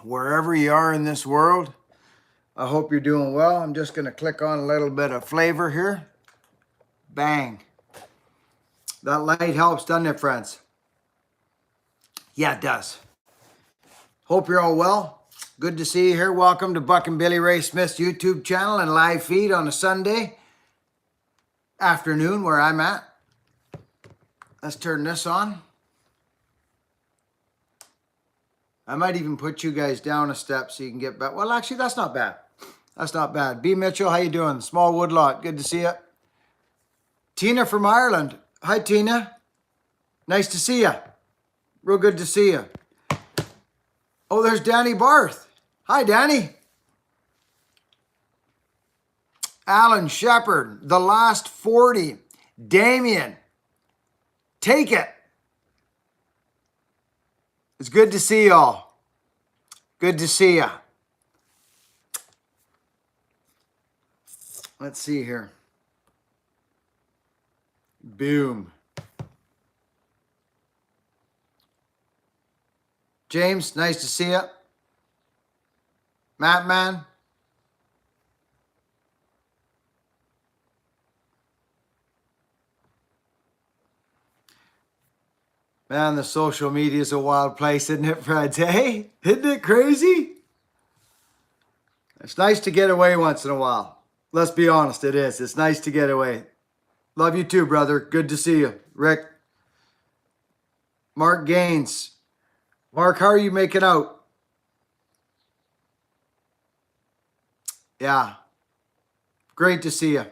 wherever you are in this world. I hope you're doing well. I'm just going to click on a little bit of flavor here. Bang. That light helps, doesn't it, friends? Yeah, it does. Hope you're all well. Good to see you here. Welcome to Buckin Billy Ray Smith's YouTube channel and live feed on a Sunday afternoon where I'm at. Let's turn this on. I might even put you guys down a step so you can get back. Well, actually, that's not bad. That's not bad. B. Mitchell, how you doing? Small Woodlot, good to see you. Tina from Ireland. Hi, Tina. Nice to see you. Real good to see you. Oh, there's Danny Barth. Hi, Danny. Alan Shepard, The Last 40. Damien, take it. It's good to see y'all. Good to see ya. Let's see here. Boom. James, nice to see you. Matt Man. Man, the social media is a wild place, isn't it, Fred? Hey, isn't it crazy? It's nice to get away once in a while. Let's be honest, it is. It's nice to get away. Love you too, brother. Good to see you. Rick. Mark Gaines. Mark, how are you making out? Yeah. Great to see you.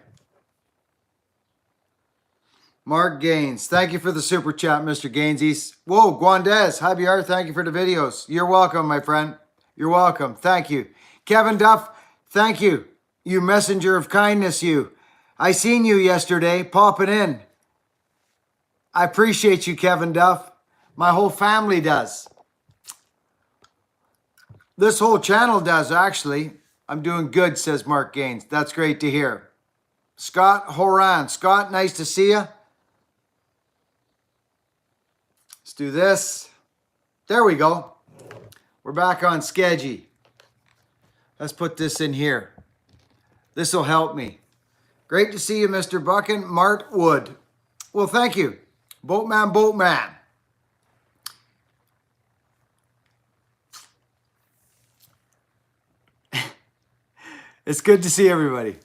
Mark Gaines. Thank you for the super chat, Mr. Gainesies. Whoa, Guandez. Javier, thank you for the videos. You're welcome, my friend. You're welcome. Thank you. Kevin Duff, thank you. You messenger of kindness, you. I seen you yesterday popping in. I appreciate you, Kevin Duff. My whole family does. This whole channel does, actually. I'm doing good, says Mark Gaines. That's great to hear. Scott Horan. Scott, nice to see you. Let's do this. There we go. We're back on Skeggy. Let's put this in here. This will help me. Great to see you, Mr. Buckin. Mart Wood. Well, thank you. Boatman, Boatman. It's good to see everybody.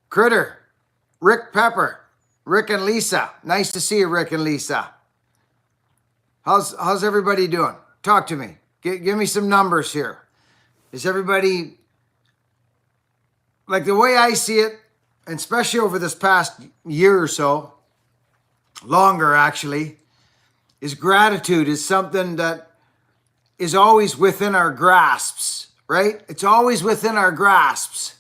Critter. Rick Pepper. Rick and Lisa. Nice to see you, Rick and Lisa. How's everybody doing? Talk to me. Give me some numbers here. Is everybody, like the way I see it, and especially over this past year or so, longer actually, is gratitude is something that is always within our grasps, right? It's always within our grasps.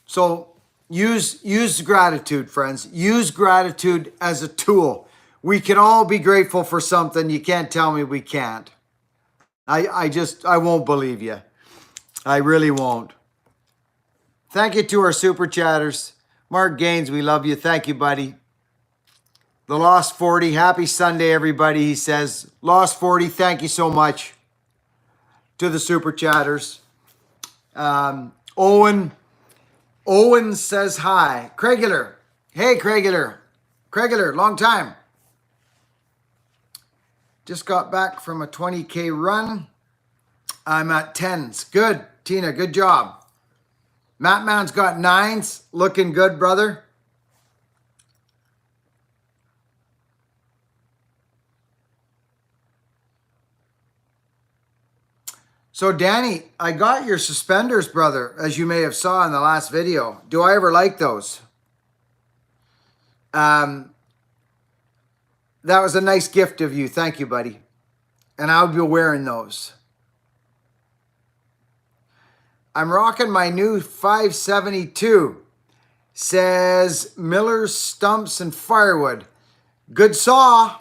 So use gratitude, friends. Use gratitude as a tool. We can all be grateful for something. You can't tell me we can't. I won't believe you. I really won't. Thank you to our super chatters. Mark Gaines, we love you. Thank you, buddy. The Lost 40, happy Sunday, everybody, he says. Lost 40, thank you so much to the super chatters. Owen says hi. Craigular. Hey, Craigular. Craigular, long time. Just got back from a 20K run. I'm at 10s. Good, Tina, good job. Matt Man's got 9s. Looking good, brother. So, Danny, I got your suspenders, brother, as you may have saw in the last video. Do I ever like those? That was a nice gift of you. Thank you, buddy. And I'll be wearing those. I'm rocking my new 572. Says Miller's Stumps and Firewood. Good saw.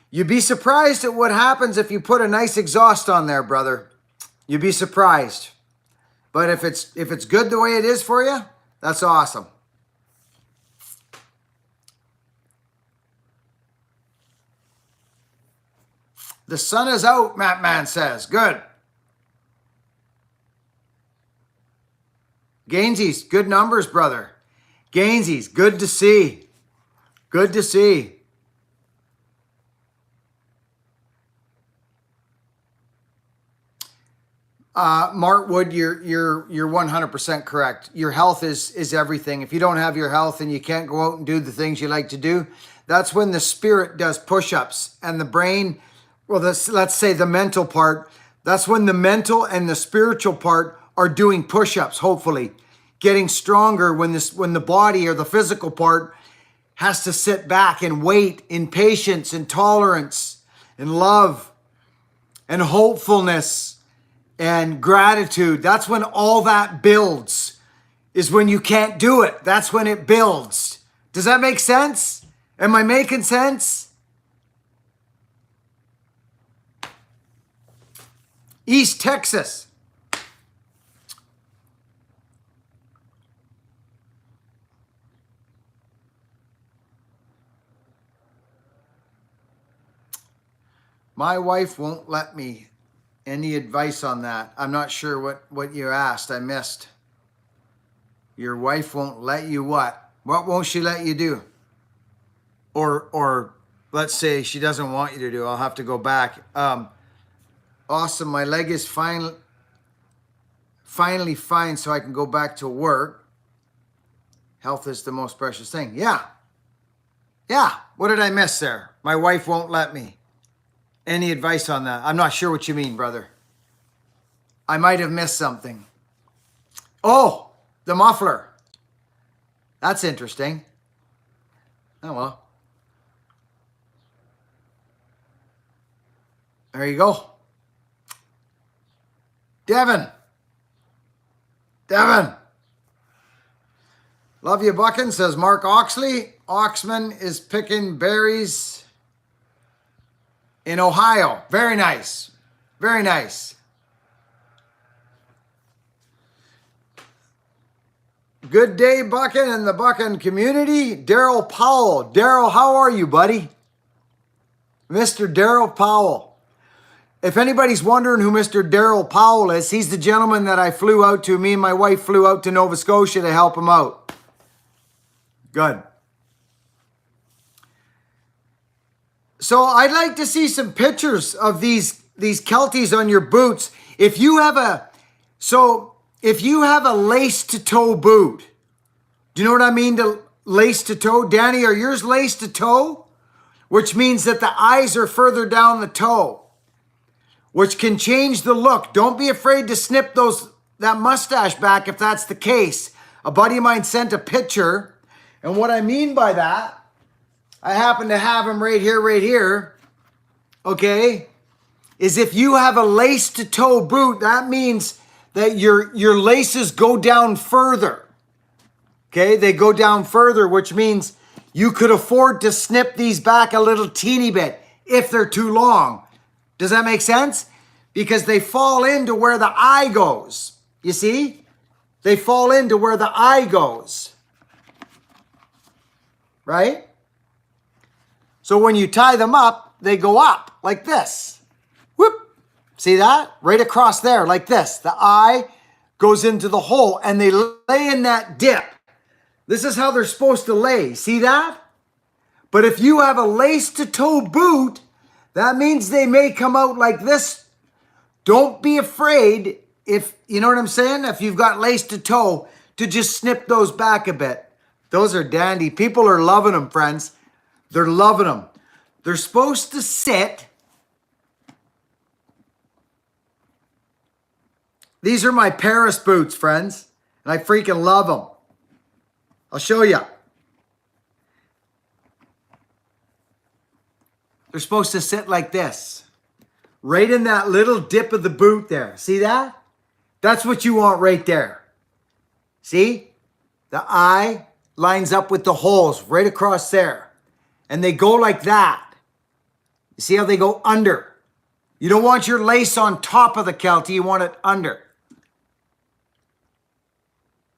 You'd be surprised at what happens if you put a nice exhaust on there, brother. You'd be surprised. But if it's good the way it is for you, that's awesome. The sun is out, Matt Man says. Good. Gainsies, good numbers, brother. Gainsies, good to see. Good to see. Mark Wood, you're 100% correct. Your health is everything. If you don't have your health and you can't go out and do the things you like to do, that's when the spirit does push-ups and the brain, well, let's say the mental part, that's when the mental and the spiritual part are doing push-ups, hopefully. Getting stronger when the body or the physical part has to sit back and wait in patience and tolerance and love and hopefulness and gratitude. That's when all that builds, is when you can't do it. That's when it builds. Does that make sense? Am I making sense? East Texas. My wife won't let me. Any advice on that? I'm not sure what you asked. I missed. Your wife won't let you what? What won't she let you do? Or let's say she doesn't want you to do. I'll have to go back. Awesome. My leg is finally fine, so I can go back to work. Health is the most precious thing. Yeah. What did I miss there? My wife won't let me. Any advice on that? I'm not sure what you mean, brother. I might have missed something. Oh, the muffler. That's interesting. Oh, well. There you go. Devin. Love you, Buckin, says Mark Oxley. Oxman is picking berries in Ohio. Very nice. Very nice. Good day, Buckin and the Buckin community. Daryl Powell. Daryl, how are you, buddy? Mr. Daryl Powell. If anybody's wondering who Mr. Daryl Powell is, he's the gentleman that I flew out to. Me and my wife flew out to Nova Scotia to help him out. Good. So I'd like to see some pictures of these Kelties on your boots. If you have a lace to toe boot, do you know what I mean? To lace to toe, Danny, are yours lace to toe? Which means that the eyes are further down the toe, which can change the look. Don't be afraid to snip that mustache back if that's the case. A buddy of mine sent a picture, and what I mean by that, I happen to have him right here, okay, is if you have a lace to toe boot, that means that your laces go down further, okay? They go down further, which means you could afford to snip these back a little teeny bit if they're too long. Does that make sense? Because they fall into where the eye goes. You see? They fall into where the eye goes. Right? So when you tie them up, they go up like this. Whoop. See that? Right across there like this. The eye goes into the hole and they lay in that dip. This is how they're supposed to lay. See that? But if you have a lace to toe boot, that means they may come out like this. Don't be afraid, if you know what I'm saying, if you've got lace to toe, to just snip those back a bit. Those are dandy. People are loving them, friends. They're loving them. They're supposed to sit. These are my Paris boots, friends. And I freaking love them. I'll show you. They're supposed to sit like this. Right in that little dip of the boot there. See that? That's what you want right there. See? The eye lines up with the holes right across there. And they go like that. You see how they go under? You don't want your lace on top of the Keltie. You want it under.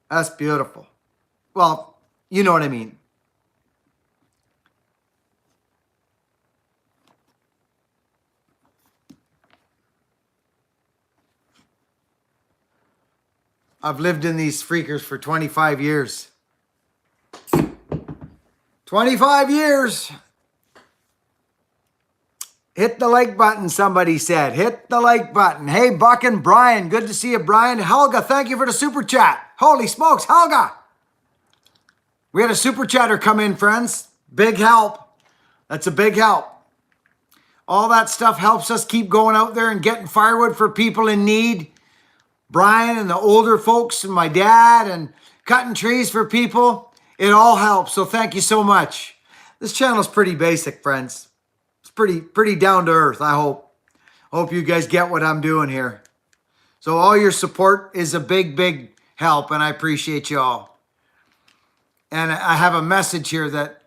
That's beautiful. Well, you know what I mean. I've lived in these freakers for 25 years. 25 years. Hit the like button, somebody said. Hit the like button. Hey, Buckin, Brian. Good to see you, Brian. Helga, thank you for the super chat. Holy smokes, Helga. We had a super chatter come in, friends. Big help. That's a big help. All that stuff helps us keep going out there and getting firewood for people in need. Brian and the older folks and my dad and cutting trees for people. It all helps. So thank you so much. This channel's pretty basic, friends. It's pretty down to earth, I hope. Hope you guys get what I'm doing here. So all your support is a big help, and I appreciate you all. And I have a message here that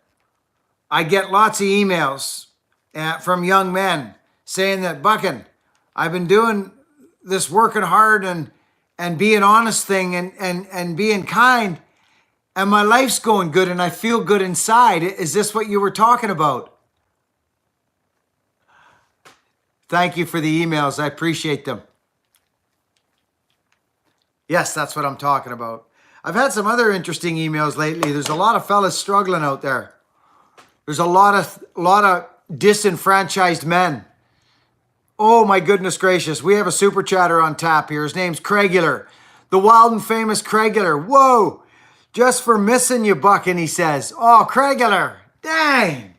I get lots of emails from young men saying that, Buckin, I've been doing this working hard and being honest thing and being kind, and my life's going good and I feel good inside. Is this what you were talking about? Thank you for the emails. I appreciate them. Yes, that's what I'm talking about. I've had some other interesting emails lately. There's a lot of fellas struggling out there. There's a lot of disenfranchised men. Oh my goodness gracious. We have a super chatter on tap here. His name's Craigular. The wild and famous Craigular. Whoa. Just for missing you, Buckin, he says. Oh, Craigular. Dang.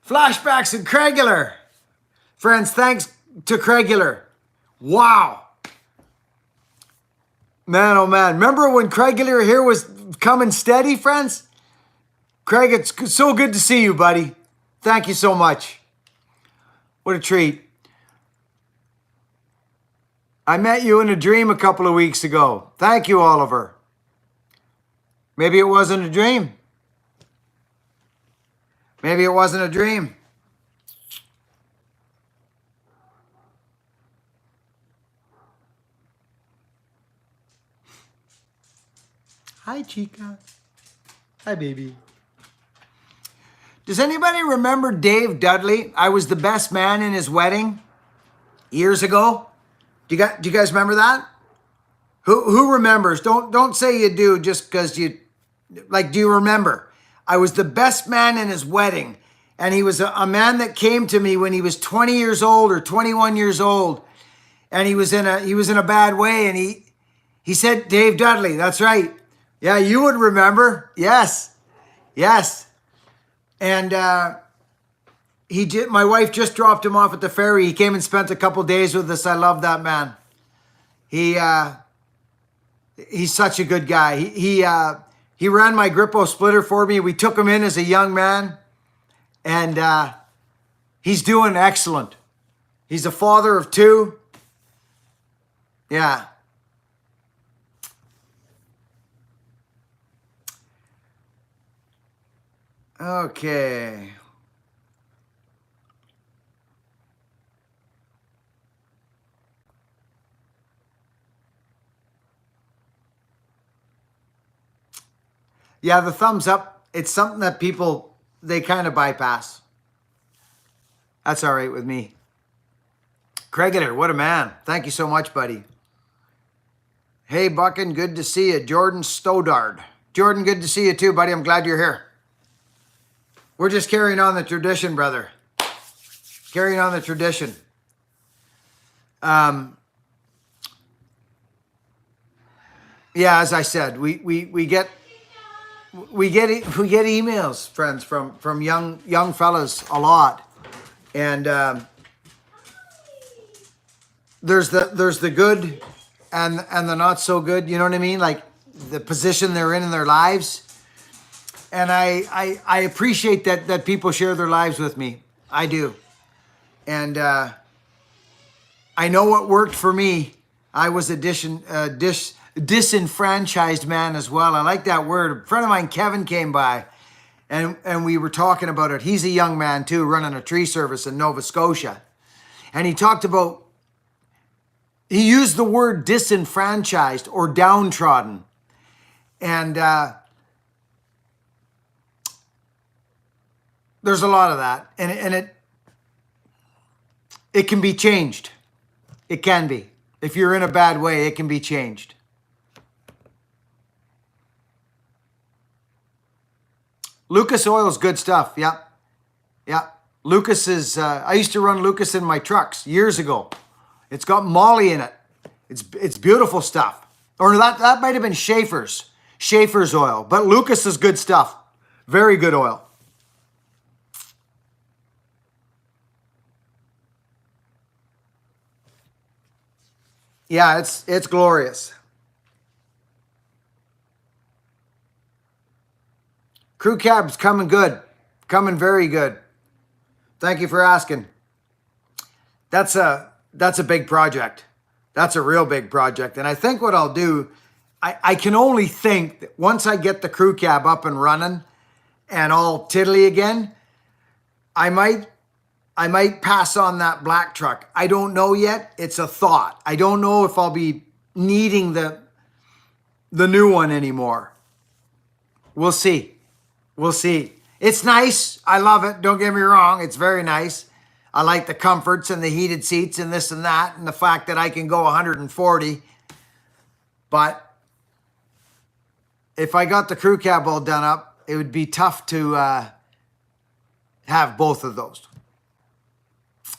Flashbacks in Craigular. Friends, thanks to Craigular. Wow. Man, oh man. Remember when Craigular here was coming steady, friends? Craig, it's so good to see you, buddy. Thank you so much. What a treat. I met you in a dream a couple of weeks ago. Thank you, Oliver. Maybe it wasn't a dream. Maybe it wasn't a dream. Hi, Chica. Hi, baby. Does anybody remember Dave Dudley? I was the best man in his wedding years ago. Do you guys remember that? Who remembers? Don't say you do just because you, like, do you remember? I was the best man in his wedding. And he was a man that came to me when he was 20 years old or 21 years old. And he was in a bad way. And he said, Dave Dudley, that's right. Yeah, you would remember. Yes. Yes. And my wife just dropped him off at the ferry. He came and spent a couple days with us. I love that man. He's such a good guy. He ran my Grippo splitter for me. We took him in as a young man, and he's doing excellent. He's a father of two. Yeah. Okay. Yeah, the thumbs up, it's something that people, they kind of bypass. That's all right with me. Craigular, what a man. Thank you so much, buddy. Hey, Buckin, good to see you. Jordan Stodard. Jordan, good to see you too, buddy. I'm glad you're here. We're just carrying on the tradition, brother. Carrying on the tradition. Yeah, as I said, we get emails, friends, from young fellas a lot, and there's the good and the not so good. You know what I mean? Like the position they're in their lives. And I appreciate that people share their lives with me. I do. And I know what worked for me. I was a disenfranchised man as well. I like that word. A friend of mine, Kevin, came by and we were talking about it. He's a young man too, running a tree service in Nova Scotia. And he talked about, he used the word disenfranchised or downtrodden. And there's a lot of that, and it can be changed. It can be. If you're in a bad way, it can be changed. Lucas oil is good stuff. Yeah. Yeah. Lucas is, I used to run Lucas in my trucks years ago. It's got Molly in it. It's beautiful stuff. Or that might have been Schaefer's oil. But Lucas is good stuff. Very good oil. Yeah, it's glorious. Crew cab's coming good. Coming very good. Thank you for asking. That's a big project. That's a real big project. And I think what I'll do, I can only think that once I get the crew cab up and running and all tiddly again, I might pass on that black truck. I don't know yet. It's a thought. I don't know if I'll be needing the new one anymore. We'll see. We'll see. It's nice. I love it. Don't get me wrong. It's very nice. I like the comforts and the heated seats and this and that and the fact that I can go 140. But if I got the crew cab all done up, it would be tough to have both of those.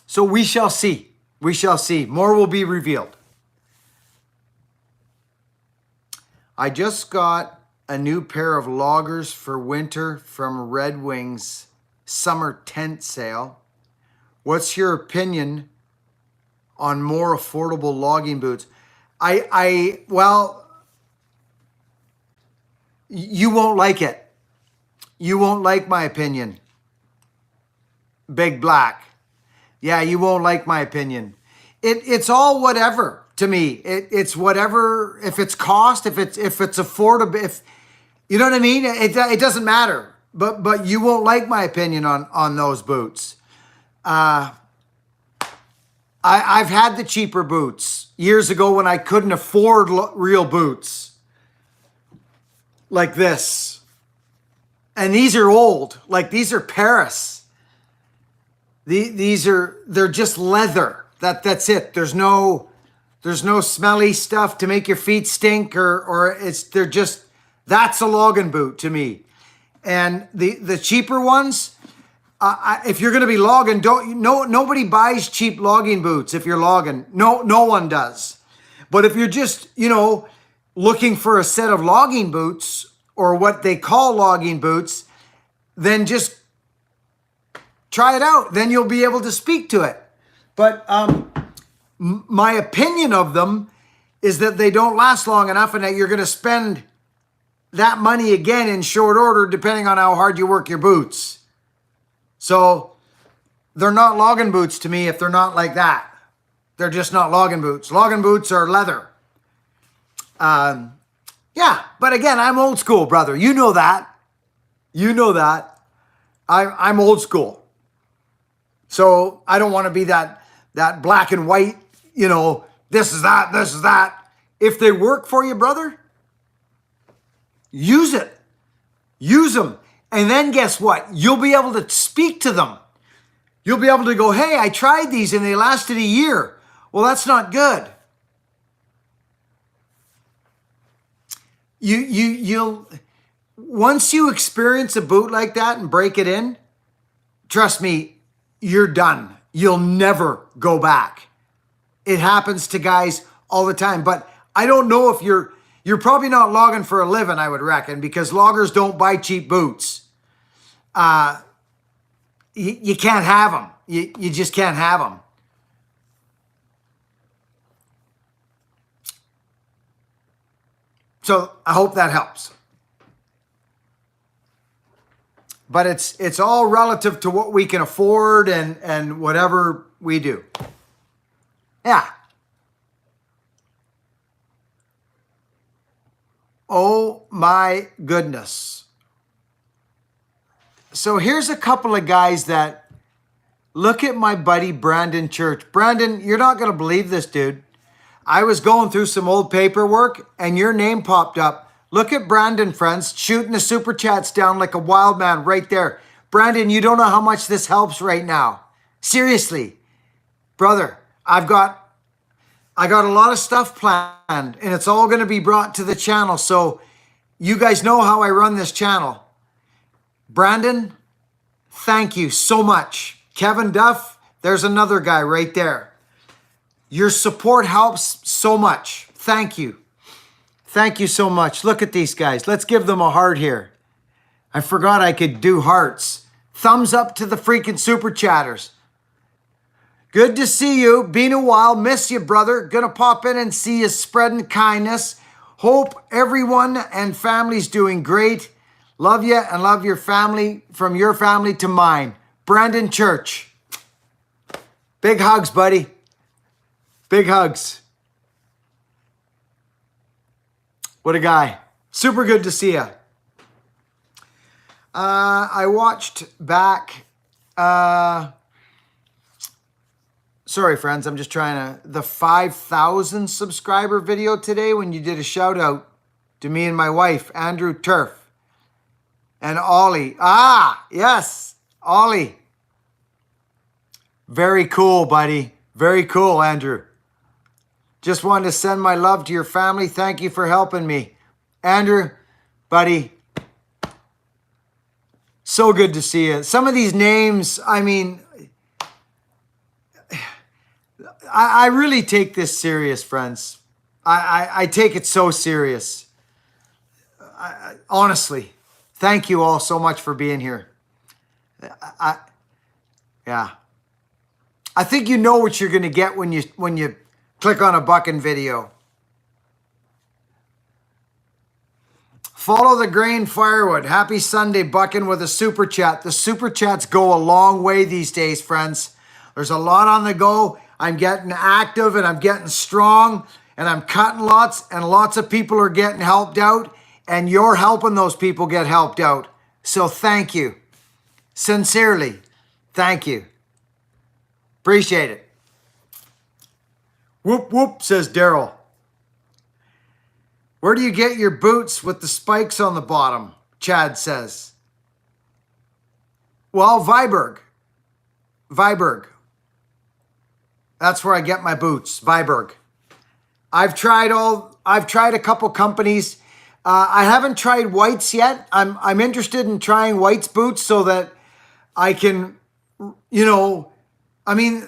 So we shall see. We shall see. More will be revealed. I just got a new pair of loggers for winter from Red Wing's summer tent sale. What's your opinion on more affordable logging boots? Well, you won't like it. You won't like my opinion. Big Black. Yeah, you won't like my opinion. It's all whatever to me. It's whatever. If it's cost, if it's affordable, if you know what I mean. It doesn't matter. But you won't like my opinion on those boots. I've had the cheaper boots years ago when I couldn't afford real boots like this. And these are old. Like these are Paris. They're just leather. That's it. There's no smelly stuff to make your feet stink or they're just, that's a logging boot to me. And the cheaper ones, if you're going to be logging, nobody buys cheap logging boots if you're logging. No one does. But if you're just, looking for a set of logging boots or what they call logging boots, then just try it out. Then you'll be able to speak to it. But my opinion of them is that they don't last long enough and that you're going to spend that money again in short order depending on how hard you work your boots. So they're not logging boots to me if they're not like that. They're just not logging boots. Logging boots are leather. Yeah, but again, I'm old school, brother. You know that. I'm old school. So I don't want to be that black and white, this is that. If they work for you, brother, use it. Use them. And then guess what? You'll be able to speak to them. You'll be able to go, hey, I tried these and they lasted a year. Well, that's not good. You'll once you experience a boot like that and break it in, trust me, you're done. You'll never go back. It happens to guys all the time. But I don't know if you're probably not logging for a living, I would reckon, because loggers don't buy cheap boots. You can't have them. You just can't have them. So I hope that helps. But it's all relative to what we can afford and whatever we do. Yeah. Oh my goodness. So here's a couple of guys that look at my buddy Brandon Church. Brandon, you're not going to believe this, dude. I was going through some old paperwork and your name popped up. Look at Brandon, friends, shooting the super chats down like a wild man right there. Brandon, you don't know how much this helps right now. Seriously, brother, I got a lot of stuff planned and it's all going to be brought to the channel. So you guys know how I run this channel. Brandon, thank you so much. Kevin Duff, there's another guy right there. Your support helps so much. Thank you. Thank you so much. Look at these guys. Let's give them a heart here. I forgot I could do hearts. Thumbs up to the freaking super chatters. Good to see you. Been a while. Miss you, brother. Gonna pop in and see you spreading kindness. Hope everyone and family's doing great. Love you and love your family, from your family to mine. Brandon Church. Big hugs, buddy. Big hugs. What a guy. Super good to see you. I watched back, sorry friends, I'm just trying to, the 5,000 subscriber video today when you did a shout out to me and my wife, Andrew Turf and Ollie. Ah, yes, Ollie. Very cool, buddy. Very cool, Andrew. Just wanted to send my love to your family. Thank you for helping me. Andrew, buddy, so good to see you. Some of these names, I mean, I really take this serious, friends. I take it so serious. Honestly, thank you all so much for being here. Yeah. I think you know what you're going to get when you click on a Buckin video. Follow the grain firewood. Happy Sunday, Buckin, with a super chat. The super chats go a long way these days, friends. There's a lot on the go. I'm getting active and I'm getting strong and I'm cutting lots and lots of people are getting helped out and you're helping those people get helped out. So thank you. Sincerely, thank you. Appreciate it. Whoop, whoop, says Daryl. Where do you get your boots with the spikes on the bottom? Chad says. Well, Viborg. Viborg. That's where I get my boots. Viborg. I've tried a couple companies. I haven't tried White's yet. I'm interested in trying White's boots so that I can, you know, I mean,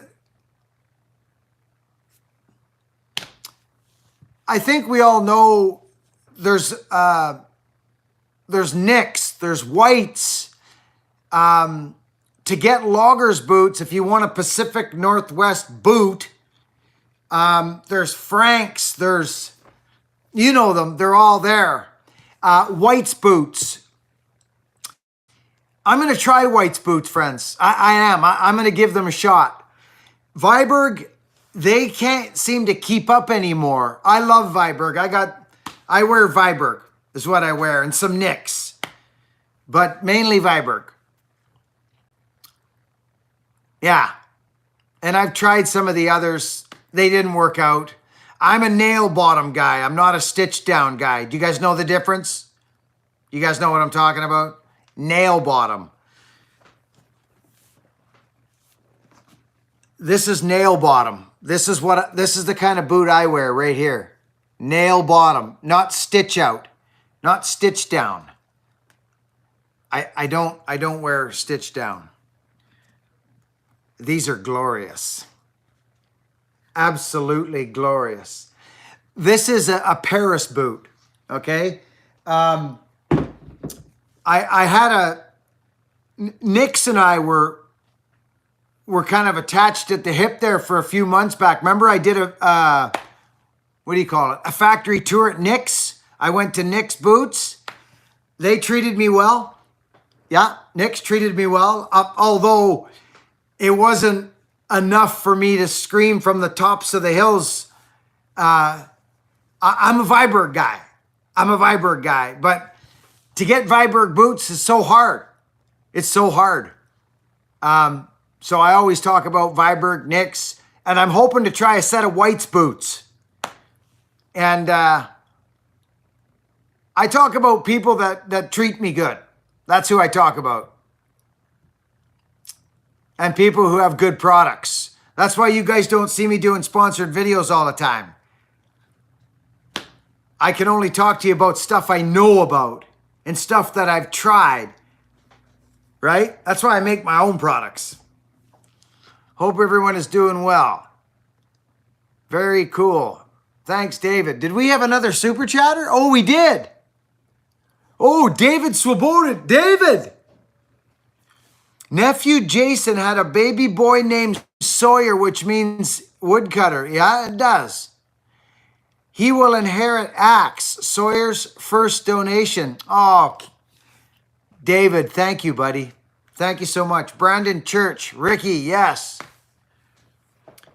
I think we all know there's Nicks, there's Whites. To get loggers boots, if you want a Pacific Northwest boot, there's Frank's, there's, you know them, they're all there. White's boots. I'm going to try White's boots, friends. I am. I'm going to give them a shot. Viborg, they can't seem to keep up anymore. I love Viborg. I wear Viborg is what I wear, and some Nicks, but mainly Viborg. Yeah. And I've tried some of the others. They didn't work out. I'm a nail bottom guy. I'm not a stitch down guy. Do you guys know the difference? You guys know what I'm talking about? Nail bottom. This is nail bottom. This is the kind of boot I wear right here. Nail bottom, not stitch out, not stitch down. I don't wear stitch down. These are glorious. Absolutely glorious. This is a Paris boot, okay? I had Nix and I were kind of attached at the hip there for a few months back. Remember I did what do you call it? A factory tour at Nix. I went to Nix Boots. They treated me well. Yeah, Nix treated me well. Although it wasn't enough for me to scream from the tops of the hills. I'm a Viborg guy. But to get Viborg boots is so hard. It's so hard. So I always talk about Viborg, Nix, and I'm hoping to try a set of White's boots. And I talk about people that treat me good. That's who I talk about. And people who have good products. That's why you guys don't see me doing sponsored videos all the time. I can only talk to you about stuff I know about and stuff that I've tried right? That's why I make my own products. Hope everyone is doing well. Very cool. Thanks, David. Did we have another super chatter? Oh, we did. Oh, David Swoboda. David! Nephew Jason had a baby boy named Sawyer, which means woodcutter. Yeah, it does. He will inherit axe. Sawyer's first donation. Oh, David, thank you, buddy. Thank you so much. Brandon Church. Ricky, yes.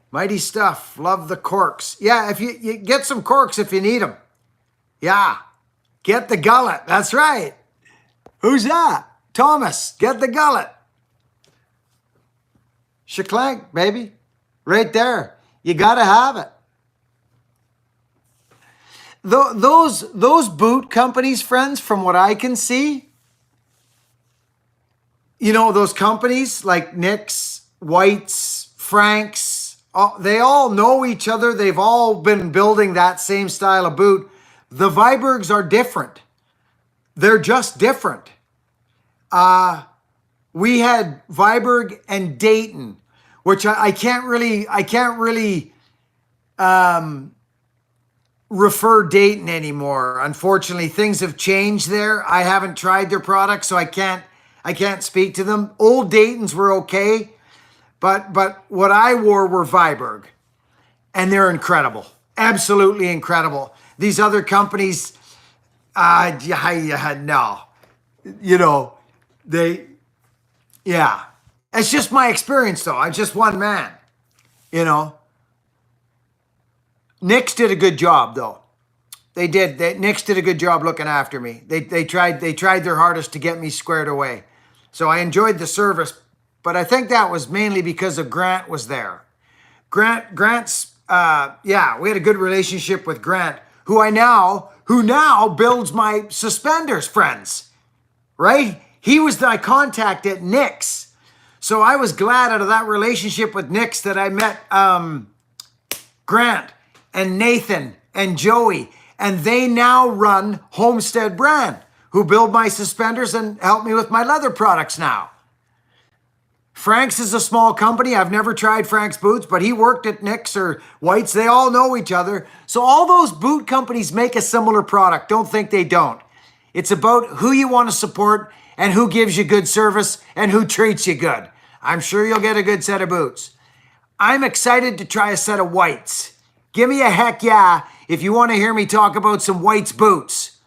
Mighty stuff. Love the corks. Yeah, if you get some corks if you need them. Yeah. Get the gullet. That's right. Who's that? Thomas. Get the gullet. Shaklank, baby. Right there. You got to have it. Those boot companies, friends, from what I can see, you know, those companies like Nick's, White's, Frank's, they all know each other. They've all been building that same style of boot. The Vibergs are different. They're just different. We had Viberg and Dayton, which I can't really refer Dayton anymore. Unfortunately, things have changed there. I haven't tried their products, so I can't speak to them. Old Daytons were okay, but what I wore were Viberg, and they're incredible, absolutely incredible. These other companies, no, you know, yeah. It's just my experience, though. I'm just one man, you know. Nick's did a good job, though. They did. Nick's did a good job looking after me. They tried their hardest to get me squared away. So I enjoyed the service, but I think that was mainly because of Grant was there. Grant's, yeah, we had a good relationship with Grant, who now builds my suspenders, friends, right? He was my contact at Nick's. So I was glad out of that relationship with Nick's that I met Grant and Nathan and Joey, and they now run Homestead Brand, who build my suspenders and help me with my leather products now. Frank's is a small company. I've never tried Frank's boots, but he worked at Nick's or White's. They all know each other. So all those boot companies make a similar product. Don't think they don't. It's about who you want to support and who gives you good service and who treats you good. I'm sure you'll get a good set of boots. I'm excited to try a set of Whites. Give me a heck yeah if you want to hear me talk about some White's boots.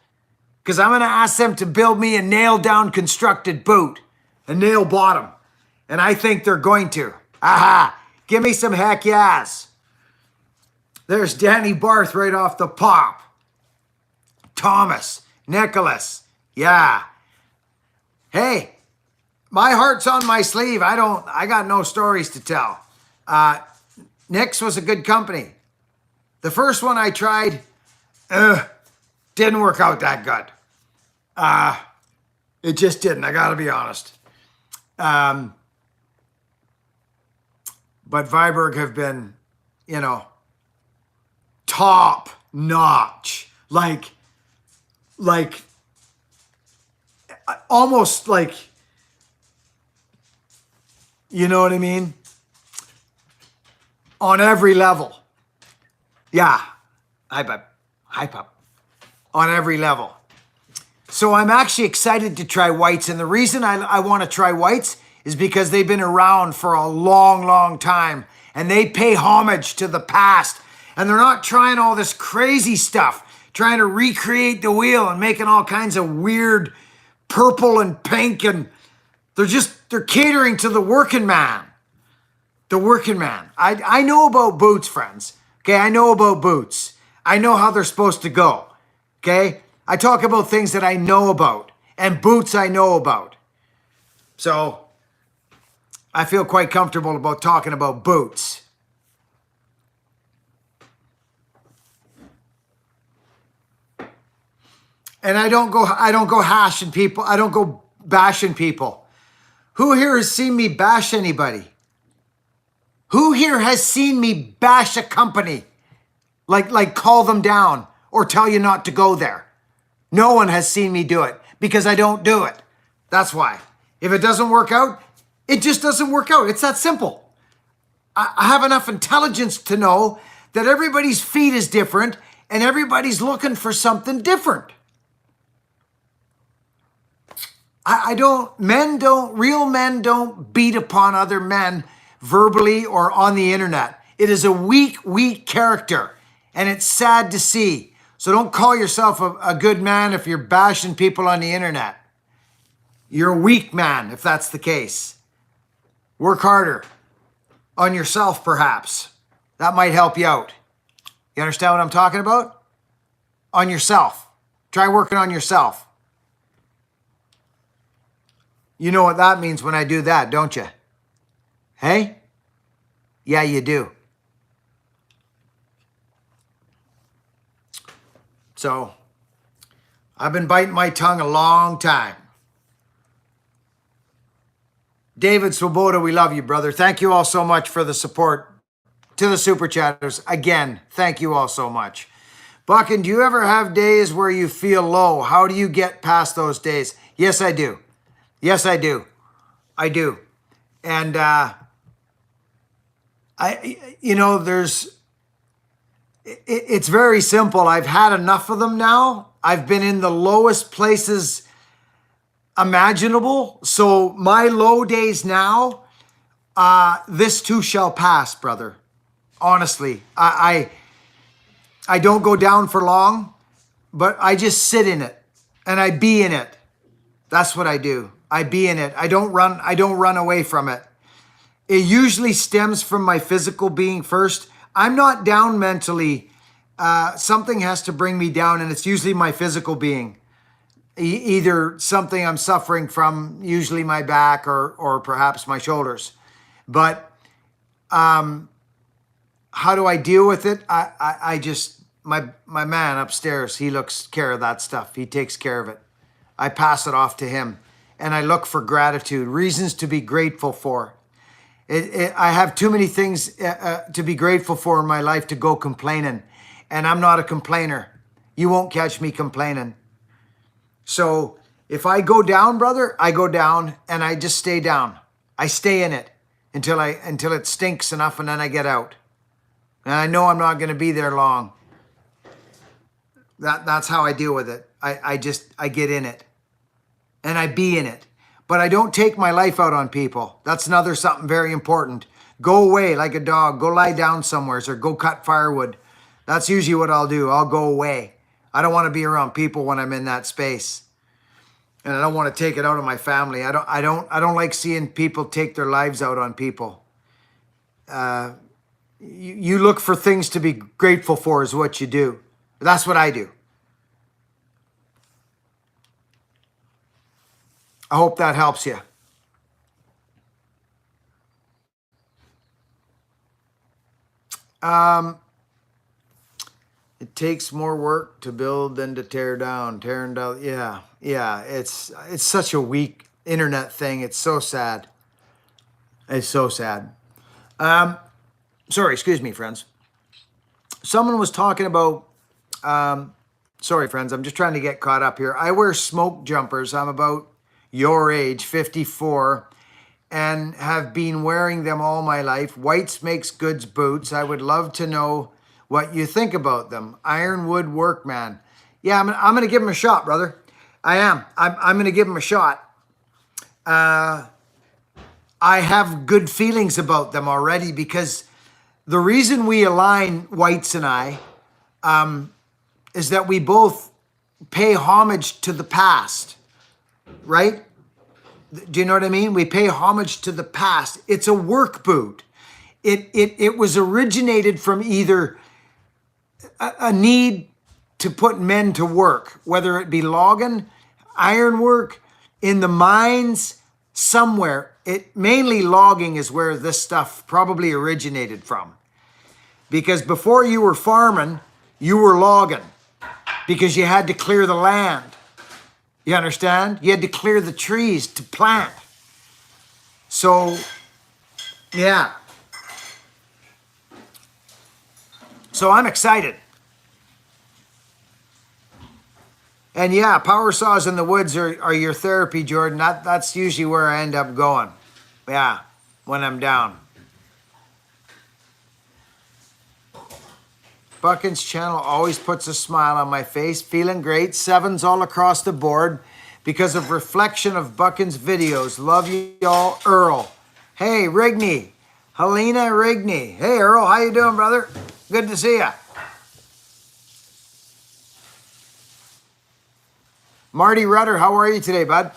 Because I'm going to ask them to build me a nail-down constructed boot. A nail bottom. And I think they're going to. Aha! Give me some heck yes. There's Danny Barth right off the pop. Thomas. Nicholas. Yeah. Hey, my heart's on my sleeve. I got no stories to tell. Nick's was a good company. The first one I tried, didn't work out that good. It just didn't, I gotta be honest. But Viberg have been, you know, top notch. Like almost like, you know what I mean? On every level. Yeah. Hype up. On every level. So I'm actually excited to try Whites. And the reason I want to try Whites is because they've been around for a long, long time. And they pay homage to the past. And they're not trying all this crazy stuff, trying to recreate the wheel and making all kinds of weird purple and pink. And they're catering to the working man. The working man. I know about boots, friends. Okay, I know about boots. I know how they're supposed to go. Okay? I talk about things that I know about. And boots I know about. So, I feel quite comfortable about talking about boots. And I don't go hashing people. I don't go bashing people. Who here has seen me bash anybody? Who here has seen me bash a company? Like call them down or tell you not to go there? No one has seen me do it because I don't do it. That's why. If it doesn't work out, it just doesn't work out. It's that simple. I have enough intelligence to know that everybody's feet is different and everybody's looking for something different. Real men don't beat upon other men verbally or on the internet. It is a weak character, and it's sad to see. So don't call yourself a good man if you're bashing people on the internet. You're a weak man if that's the case. Work harder on yourself, perhaps. That might help you out. You understand what I'm talking about? On yourself. Try working on yourself. You know what that means when I do that, don't you? Hey? Yeah, you do. So, I've been biting my tongue a long time. David Swoboda, we love you, brother. Thank you all so much for the support. To the Super Chatters, again, thank you all so much. Buckin, do you ever have days where you feel low? How do you get past those days? Yes, I do. Yes, I do. I do. And, it's very simple. I've had enough of them now. I've been in the lowest places imaginable. So my low days now, this too shall pass, brother. Honestly, I don't go down for long, but I just sit in it and I be in it. That's what I do. I be in it. I don't run away from it. It usually stems from my physical being first. I'm not down mentally. Something has to bring me down, and it's usually my physical being. Either something I'm suffering from, usually my back or perhaps my shoulders. But how do I deal with it? I just, my man upstairs, he looks care of that stuff. He takes care of it. I pass it off to him, and I look for gratitude, reasons to be grateful for. I have too many things to be grateful for in my life to go complaining, and I'm not a complainer. You won't catch me complaining. So if I go down, brother, I go down, and I just stay down. I stay in it until it stinks enough, and then I get out. And I know I'm not going to be there long. That's how I deal with it. I get in it, and I be in it. But I don't take my life out on people. That's another something very important. Go away like a dog. Go lie down somewhere or go cut firewood. That's usually what I'll do. I'll go away. I don't want to be around people when I'm in that space. And I don't want to take it out on my family. I don't like seeing people take their lives out on people. You look for things to be grateful for is what you do. That's what I do. I hope that helps you. It takes more work to build than to tear down. Tearing down, yeah. It's such a weak internet thing. It's so sad. It's so sad. Sorry, excuse me, friends. Someone was talking about. Sorry, friends. I'm just trying to get caught up here. I wear smoke jumpers. I'm about your age, 54, and have been wearing them all my life. Whites Makes Goods boots. I would love to know what you think about them. Ironwood Workman. Yeah, I'm going to give them a shot, brother. I am. I'm going to give them a shot. I have good feelings about them already because the reason we align, Whites and I, is that we both pay homage to the past. Right? Do you know what I mean? We pay homage to the past. It's a work boot. It was originated from either a need to put men to work, whether it be logging, ironwork, in the mines, somewhere. Mainly logging is where this stuff probably originated from. Because before you were farming, you were logging because you had to clear the land. You understand? You had to clear the trees to plant. So, yeah. So I'm excited. And yeah, power saws in the woods are your therapy, Jordan. That's usually where I end up going. Yeah, when I'm down. Buckin's channel always puts a smile on my face. Feeling great. 7s all across the board because of reflection of Buckin's videos. Love you all, Earl. Hey, Rigney. Helena Rigney. Hey, Earl. How you doing, brother? Good to see ya. Marty Rudder, how are you today, bud?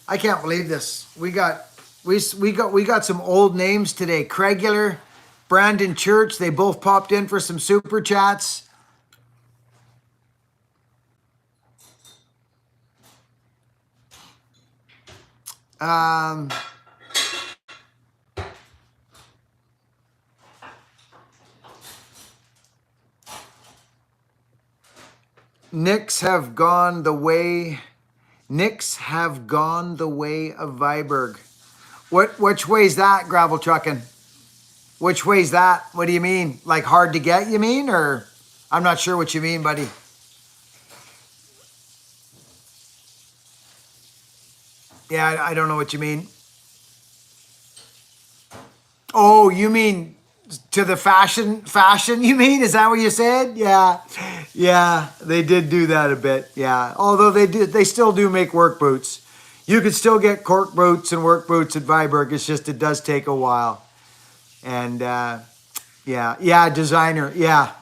I can't believe this. We got some old names today. Craigular, Brandon Church, they both popped in for some super chats. Knicks have gone the way of Viborg. Which way's that, gravel trucking? Which way's that? What do you mean? Like hard to get, you mean? Or I'm not sure what you mean, buddy. Yeah, I don't know what you mean. Oh, you mean to the fashion, you mean? Is that what you said? Yeah. Yeah, they did do that a bit. Yeah. Although they still do make work boots. You could still get cork boots and work boots at Viborg. It's just it does take a while. And yeah, designer. Yeah.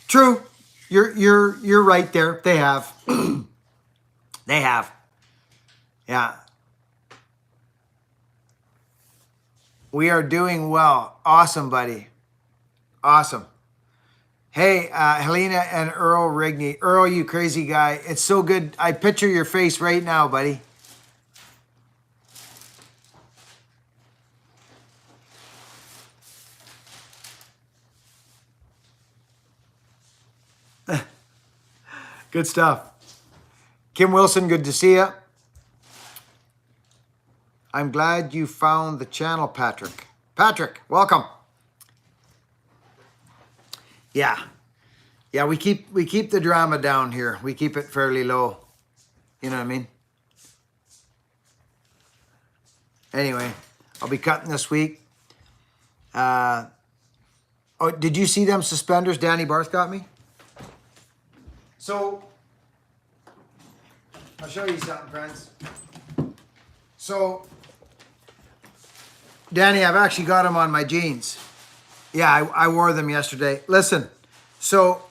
True. You're right there. They have. They have. Yeah. We are doing well. Awesome, buddy. Awesome. Hey, Helena and Earl Rigney. Earl, you crazy guy. It's so good. I picture your face right now, buddy. Good stuff. Kim Wilson, good to see you. I'm glad you found the channel, Patrick. Patrick, welcome. Yeah, we keep the drama down here. We keep it fairly low. You know what I mean? Anyway, I'll be cutting this week. Oh, did you see them suspenders Danny Barth got me? So, I'll show you something, friends. So, Danny, I've actually got them on my jeans. Yeah, I wore them yesterday. Listen, so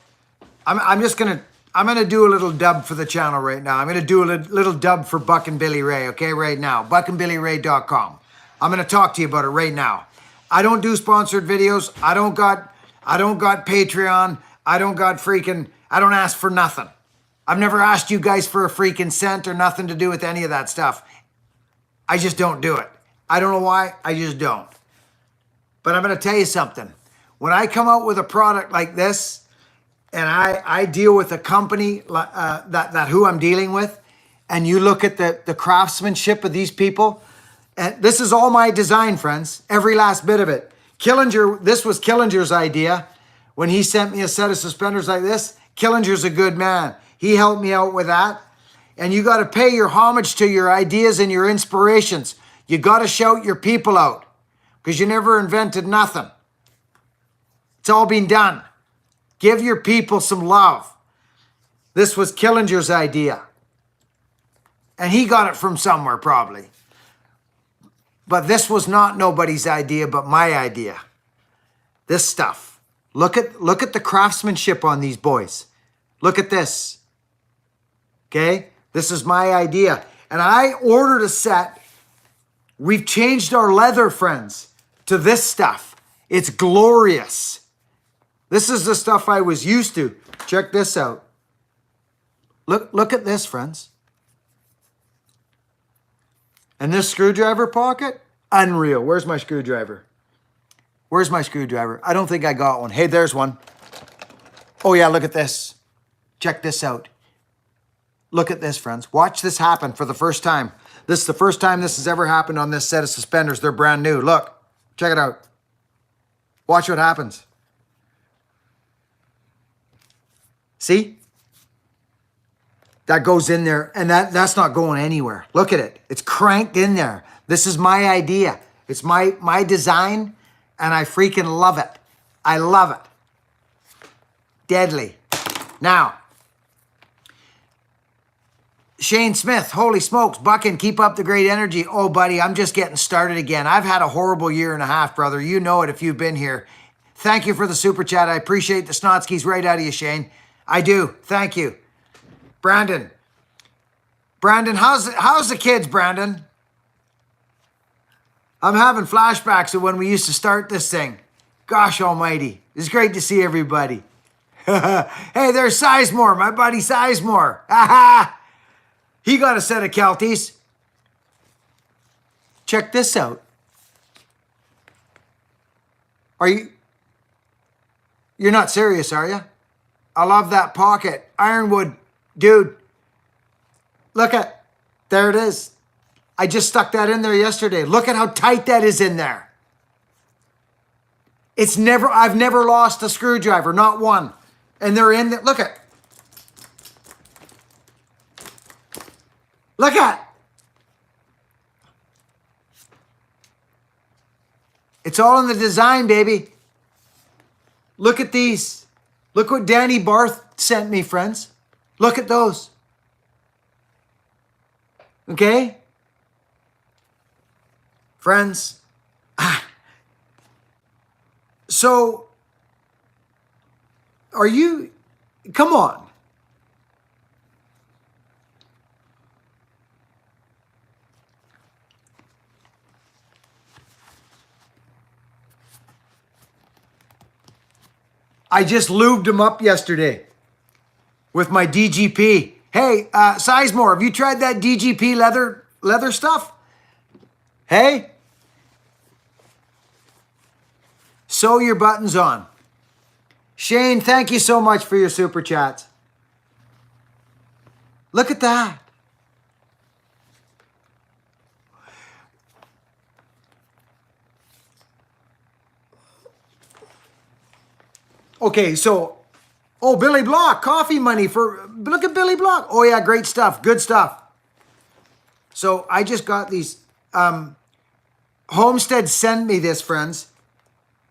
I'm gonna do a little dub for the channel right now. I'm gonna do a little dub for Buckin Billy Ray, okay, right now. BuckinBillyRay.com. I'm gonna talk to you about it right now. I don't do sponsored videos. I don't got Patreon. I don't ask for nothing. I've never asked you guys for a freaking cent or nothing to do with any of that stuff. I just don't do it. I don't know why, I just don't. But I'm going to tell you something. When I come out with a product like this, and I deal with a company that who I'm dealing with, and you look at the craftsmanship of these people, and this is all my design, friends, every last bit of it. This was Killinger's idea. When he sent me a set of suspenders like this, Killinger's a good man. He helped me out with that. And you got to pay your homage to your ideas and your inspirations. You got to shout your people out because you never invented nothing. It's all been done. Give your people some love. This was Killinger's idea. And he got it from somewhere probably. But this was not nobody's idea but my idea. This stuff. Look at the craftsmanship on these boys. Look at this. Okay? This is my idea. And I ordered a set. We've changed our leather, friends, to this stuff. It's glorious. This is the stuff I was used to. Check this out. Look at this, friends. And this screwdriver pocket, unreal. Where's my screwdriver? Where's my screwdriver? I don't think I got one. Hey, there's one. Oh yeah, look at this. Check this out. Look at this, friends. Watch this happen for the first time. This is the first time this has ever happened on this set of suspenders. They're brand new. Look, check it out. Watch what happens. See? that goes in there, and that's not going anywhere. Look at it. It's cranked in there. This is my idea. It's my design, and I freaking love it. I love it. Deadly. Now, Shane Smith, holy smokes, Buckin, keep up the great energy. Oh, buddy, I'm just getting started again. I've had a horrible year and a half, brother. You know it if you've been here. Thank you for the super chat. I appreciate the snotskis right out of you, Shane. I do. Thank you. Brandon, how's the kids, Brandon? I'm having flashbacks of when we used to start this thing. Gosh almighty. It's great to see everybody. Hey, there's Sizemore, my buddy Sizemore. He got a set of Kelties. Check this out. You're not serious, are you? I love that pocket. Ironwood, dude. There it is. I just stuck that in there yesterday. Look at how tight that is in there. I've never lost a screwdriver, not one. And they're in there. Look at. It's all in the design, baby. Look at these. Look what Danny Barth sent me, friends. Look at those. Okay? Friends. So, come on. I just lubed them up yesterday with my DGP. Hey, Sizemore, have you tried that DGP leather stuff? Hey? Sew your buttons on. Shane, thank you so much for your super chats. Look at that. Okay, so, Billy Block, coffee money look at Billy Block. Oh yeah, great stuff, good stuff. So I just got these, Homestead sent me this, friends.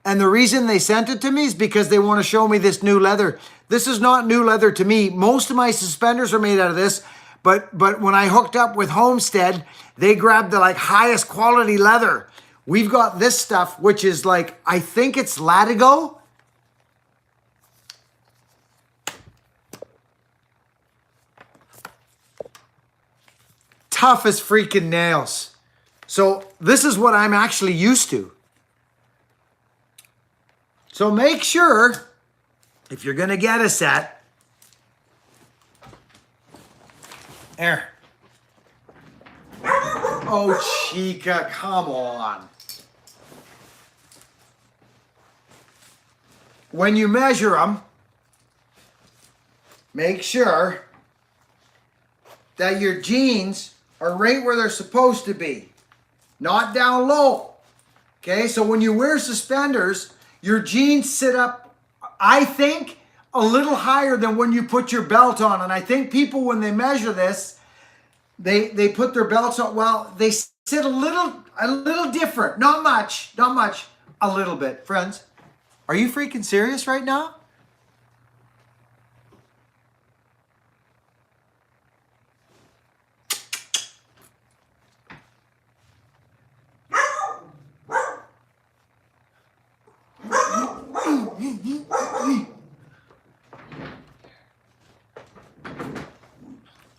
And the reason they sent it to me is because they want to show me this new leather. This is not new leather to me. Most of my suspenders are made out of this, but when I hooked up with Homestead, they grabbed the highest quality leather. We've got this stuff, which is I think it's Latigo. Tough as freaking nails. So this is what I'm actually used to. So make sure, if you're going to get a set, there. Oh, Chica, come on. When you measure them, make sure that your jeans are right where they're supposed to be, not down low. Okay, so when you wear suspenders, your jeans sit up, I think, a little higher than when you put your belt on. And I think people, when they measure this, they put their belts on, well, they sit a little different. Not much, a little bit. Friends, are you freaking serious right now?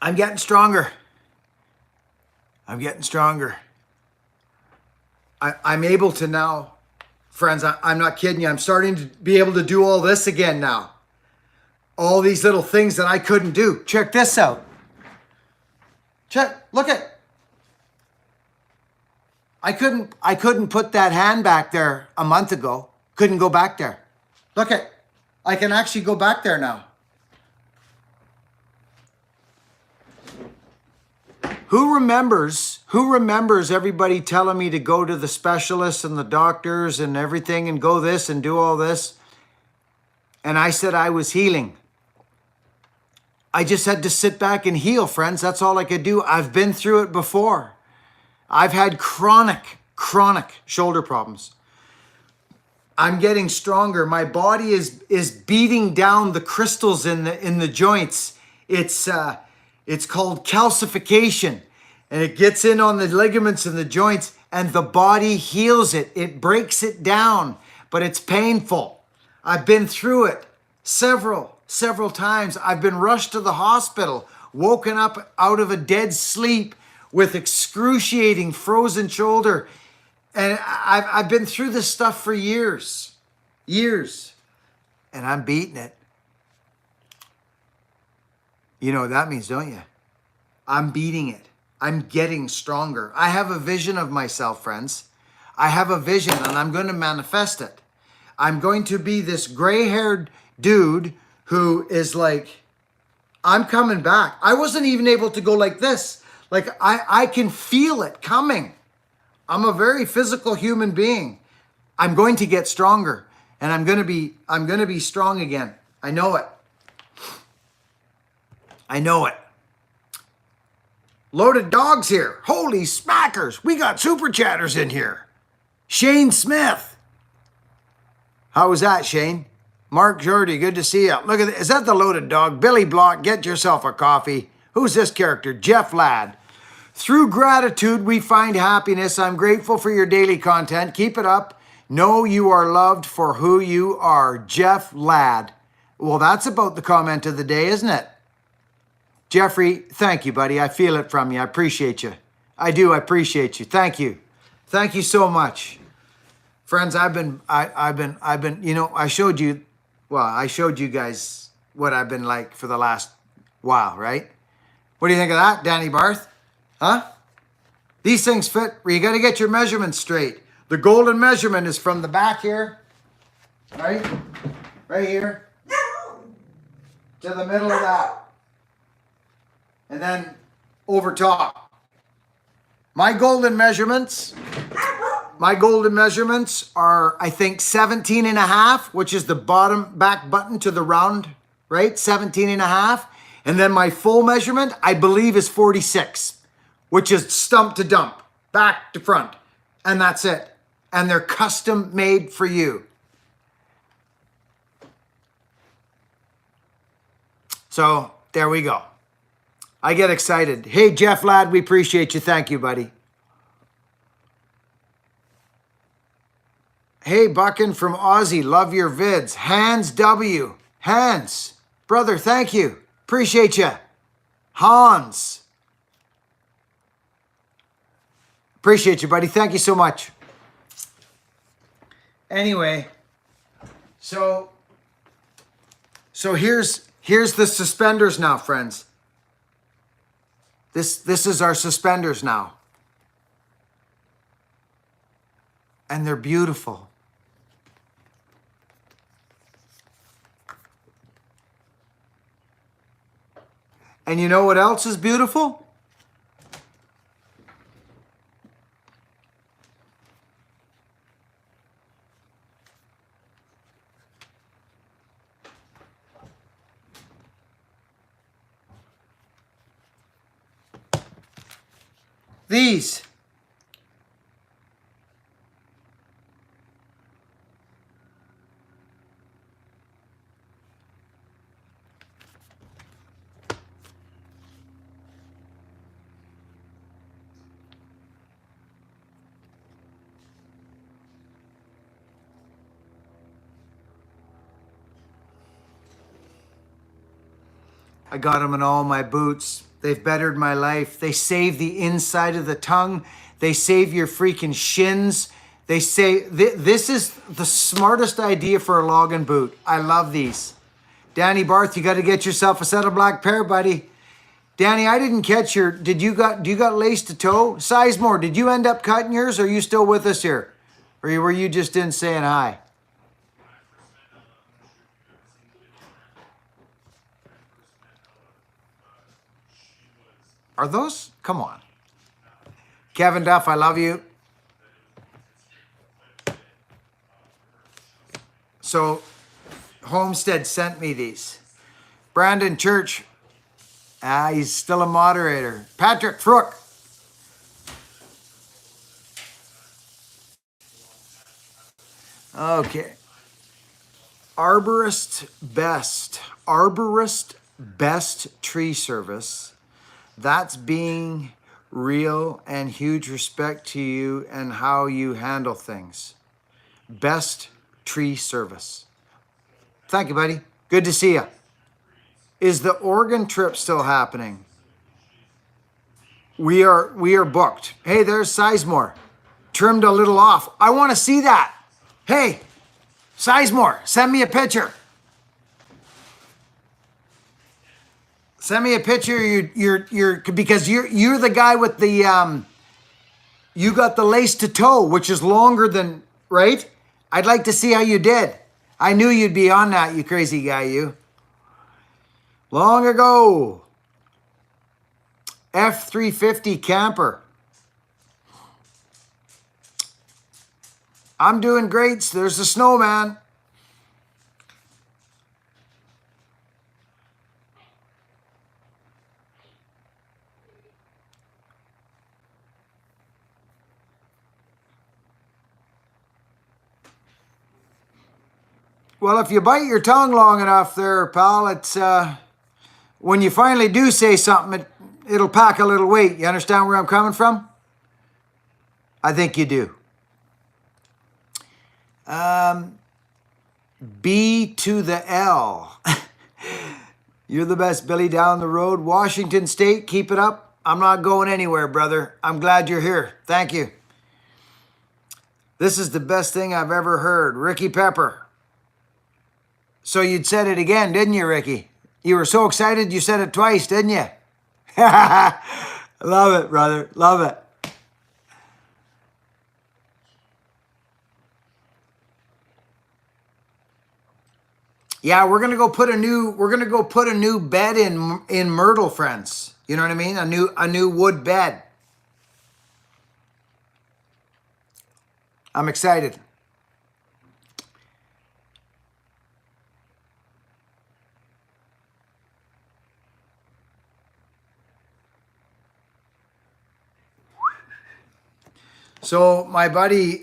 I'm getting stronger. I'm able to now, friends, I'm not kidding you. I'm starting to be able to do all this again now. All these little things that I couldn't do. Check this out. Look at. I couldn't put that hand back there a month ago. Couldn't go back there. Look at. I can actually go back there now. Who remembers everybody telling me to go to the specialists and the doctors and everything and go this and do all this? And I said I was healing. I just had to sit back and heal, friends. That's all I could do. I've been through it before. I've had chronic shoulder problems. I'm getting stronger. My body is beating down the crystals in the joints. It's called calcification, and it gets in on the ligaments and the joints, and the body heals it. It breaks it down, but it's painful. I've been through it several times. I've been rushed to the hospital, woken up out of a dead sleep with excruciating frozen shoulder. And I've been through this stuff for years. And I'm beating it. You know what that means, don't you? I'm beating it. I'm getting stronger. I have a vision of myself, friends. I have a vision, and I'm going to manifest it. I'm going to be this gray-haired dude who is like, I'm coming back. I wasn't even able to go like this. Like, I can feel it coming. I'm a very physical human being. I'm going to get stronger, and I'm going to be strong again. I know it. I know it. Loaded dogs here. Holy smackers. We got super chatters in here. Shane Smith. How was that, Shane? Mark Jordy, good to see you. Look at that. Is that the loaded dog? Billy Block, get yourself a coffee. Who's this character? Jeff Ladd. Through gratitude, we find happiness. I'm grateful for your daily content. Keep it up. Know you are loved for who you are. Jeff Ladd. Well, that's about the comment of the day, isn't it? Jeffrey, thank you, buddy. I feel it from you. I appreciate you. I do. I appreciate you. Thank you. Thank you so much. Friends, I've been, you know, I showed you guys what I've been like for the last while, right? What do you think of that, Danny Barth? Huh? These things fit. You got to get your measurements straight. The golden measurement is from the back here, right? Right here. To the middle of that. And then over top. My golden measurements are, I think, 17 and a half, which is the bottom back button to the round, right? 17 and a half. And then my full measurement, I believe, is 46, which is stump to dump, back to front. And that's it. And they're custom made for you. So there we go. I get excited. Hey, Jeff Ladd, we appreciate you. Thank you, buddy. Hey, Buckin from Aussie, love your vids. Hans W. Hans, brother, thank you. Appreciate you. Hans. Appreciate you, buddy. Thank you so much. Anyway, so here's the suspenders now, friends. This is our suspenders now. And they're beautiful. And you know what else is beautiful? These. I got them in all my boots. They've bettered my life. They save the inside of the tongue. They save your freaking shins. They say, this is the smartest idea for a login boot. I love these. Danny Barth, you got to get yourself a set of black pair, buddy. Danny, I didn't catch your, do you got lace to toe? Sizemore, did you end up cutting yours, or are you still with us here? Or were you just in saying hi? Are those? Come on. Kevin Duff, I love you. So Homestead sent me these. Brandon Church, He's still a moderator. Patrick Frook. Okay. Arborist best tree service. That's being real and huge respect to you and how you handle things. Best tree service. Thank you, buddy. Good to see you. Is the Oregon trip still happening? We are booked. Hey, there's Sizemore. Trimmed a little off. I want to see that. Hey, Sizemore, send me a picture. Send me a picture. You're because you're the guy with the you got the lace to toe, which is longer than right. I'd like to see how you did. I knew you'd be on that, you crazy guy, you. Long ago. F-350 camper. I'm doing great. There's the snowman. Well, if you bite your tongue long enough there, pal, it's when you finally do say something, it'll pack a little weight. You understand where I'm coming from? I think you do. B to the L. You're the best, Billy, down the road. Washington State, keep it up. I'm not going anywhere, brother. I'm glad you're here. Thank you. This is the best thing I've ever heard. Ricky Pepper. So you'd said it again, didn't you, Ricky? You were so excited you said it twice, didn't you? Love it, brother. Love it. Yeah, we're gonna go put a new bed in Myrtle, friends. You know what I mean? A new wood bed. I'm excited. So my buddy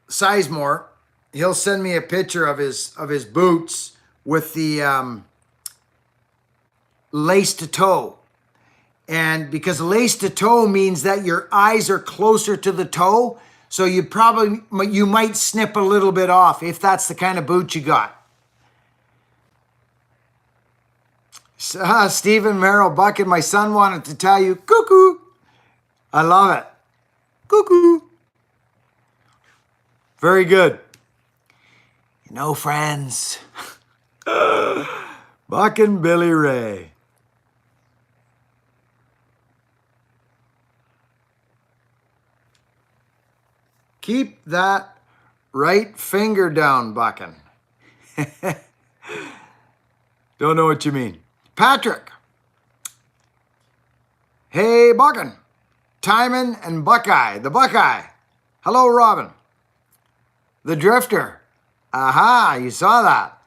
Sizemore, he'll send me a picture of his boots with the lace to toe. And because lace to toe means that your eyes are closer to the toe, so you might snip a little bit off if that's the kind of boot you got. Stephen Merrill Buckin, my son wanted to tell you, cuckoo. I love it. Cuckoo. Very good. You know, friends, Buckin Billy Ray. Keep that right finger down, Buckin. Don't know what you mean. Patrick. Hey, Buckin. Timon and Buckeye, the Buckeye. Hello, Robin. The Drifter. Aha, you saw that.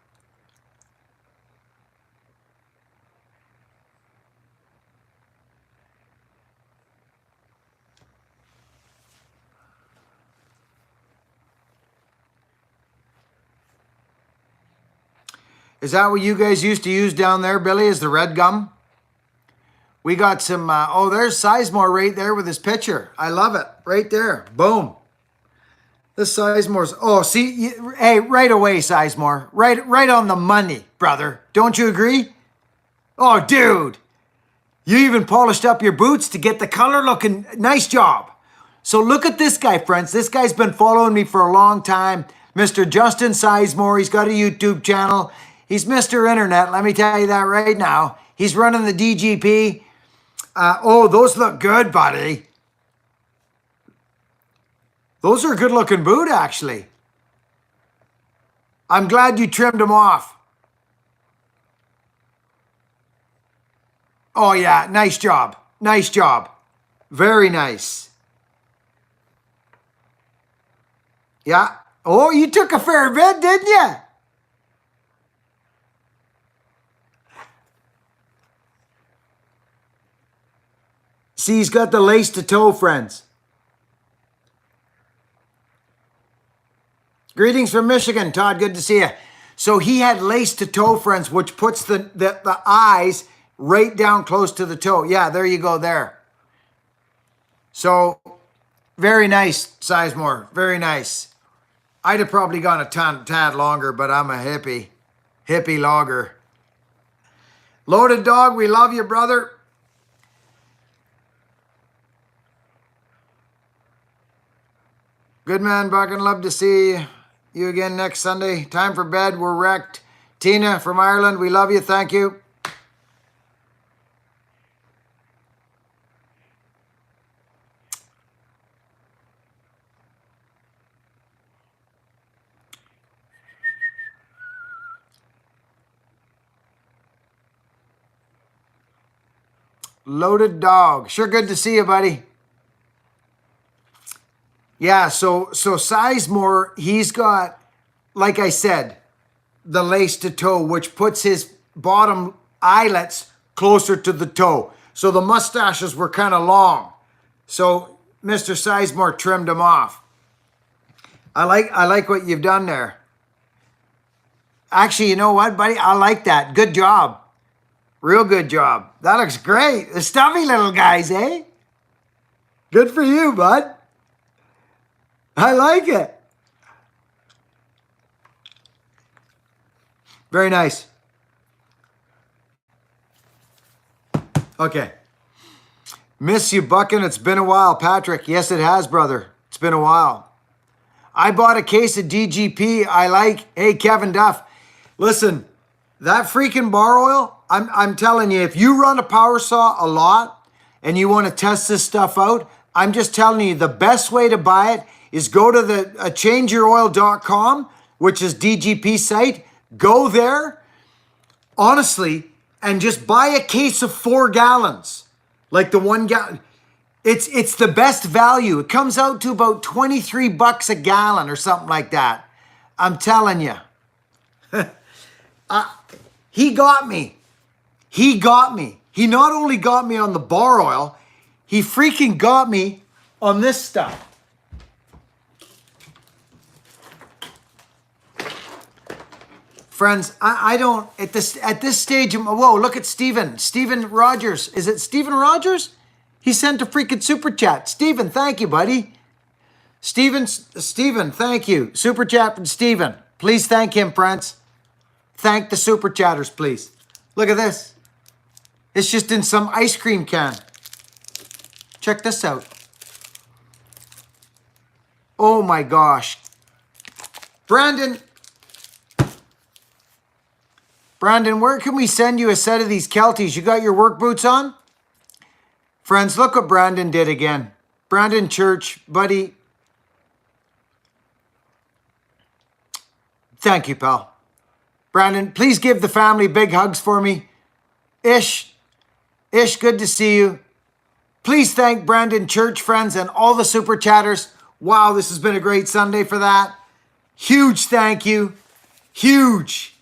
Is that what you guys used to use down there, Billy, is the red gum? We got some, oh, there's Sizemore right there with his picture. I love it. Right there. Boom. This Sizemore's, oh, see, hey, right away, Sizemore. Right on the money, brother. Don't you agree? Oh, dude. You even polished up your boots to get the color looking. Nice job. So look at this guy, friends. This guy's been following me for a long time. Mr. Justin Sizemore. He's got a YouTube channel. He's Mr. Internet. Let me tell you that right now. He's running the DGP. Oh, those look good, buddy. Those are a good looking boot, actually. I'm glad you trimmed them off. Oh, yeah. Nice job. Nice job. Very nice. Yeah. Oh, you took a fair bit, didn't you? See, he's got the lace to toe, friends. Greetings from Michigan, Todd. Good to see you. So he had lace to toe, friends, which puts the eyes right down close to the toe. Yeah, there you go there. So very nice, Sizemore. Very nice. I'd have probably gone a tad longer, but I'm a hippie logger. Loaded Dog, we love you, brother. Good man, Buckin. Love to see you again next Sunday. Time for bed. We're wrecked. Tina from Ireland, we love you. Thank you. Loaded Dog. Sure good to see you, buddy. Yeah, so Sizemore, he's got, like I said, the lace to toe, which puts his bottom eyelets closer to the toe. So the mustaches were kind of long. So Mr. Sizemore trimmed them off. I like what you've done there. Actually, you know what, buddy? I like that. Good job. Real good job. That looks great. The stuffy little guys, eh? Good for you, bud. I like it. Very nice. Okay. Miss you, Buckin. It's been a while, Patrick. Yes, it has, brother. It's been a while. I bought a case of DGP. I like. Hey, Kevin Duff. Listen, that freaking bar oil, I'm telling you, if you run a power saw a lot and you want to test this stuff out, I'm just telling you, the best way to buy it is go to the changeyouroil.com, which is DGP site. Go there, honestly, and just buy a case of 4 gallons, like the 1 gallon. It's the best value. It comes out to about 23 bucks a gallon or something like that. I'm telling you. He got me. He got me. He not only got me on the bar oil, he freaking got me on this stuff. Friends, I don't, at this stage, whoa, look at Steven. Steven Rogers. Is it Steven Rogers? He sent a freaking super chat. Steven, thank you, buddy. Steven, thank you. Super chat from Steven. Please thank him, friends. Thank the super chatters, please. Look at this. It's just in some ice cream can. Check this out. Oh my gosh. Brandon, where can we send you a set of these Kelties? You got your work boots on? Friends, look what Brandon did again. Brandon Church, buddy. Thank you, pal. Brandon, please give the family big hugs for me. Ish, good to see you. Please thank Brandon Church, friends, and all the super chatters. Wow, this has been a great Sunday for that. Huge thank you. Huge.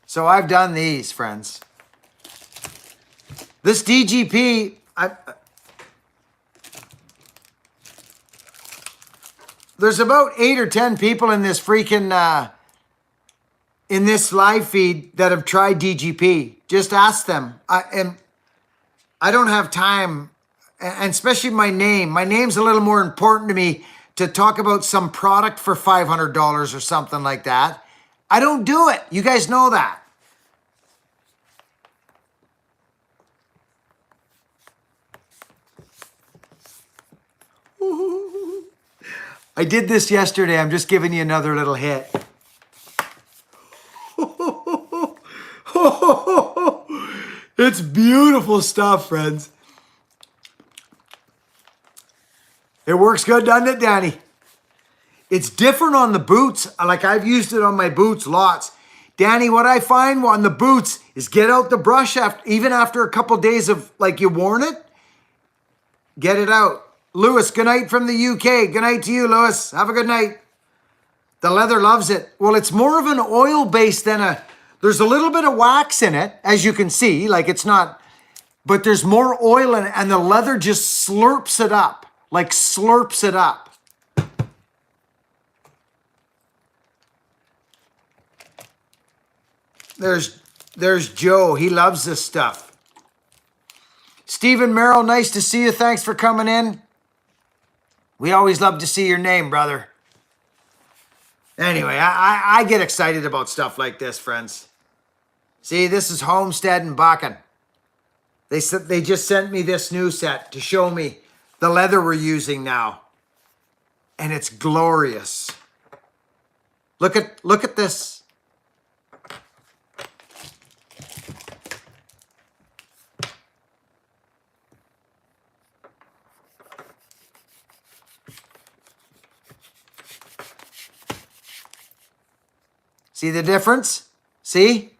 So I've done these, friends. This DGP, there's about 8 or 10 people in this freaking, in this live feed that have tried DGP. Just ask them. And I don't have time, and especially my name. My name's a little more important to me to talk about some product for $500 or something like that. I don't do it. You guys know that. I did this yesterday. I'm just giving you another little hit. It's beautiful stuff, friends. It works good, doesn't it, Danny? It's different on the boots. Like, I've used it on my boots lots. Danny, what I find on the boots is get out the brush even after a couple days of, like, you worn it. Get it out. Lewis, good night from the UK. Good night to you, Lewis. Have a good night. The leather loves it. Well, it's more of an oil base than there's a little bit of wax in it, as you can see. Like, it's not, but there's more oil in it, and the leather just slurps it up, like slurps it up. There's Joe. He loves this stuff. Stephen Merrill, nice to see you. Thanks for coming in. We always love to see your name, brother. Anyway, I get excited about stuff like this, friends. See, this is Homestead and Buckin. They just sent me this new set to show me the leather we're using now. And it's glorious. Look at this. See the difference? See?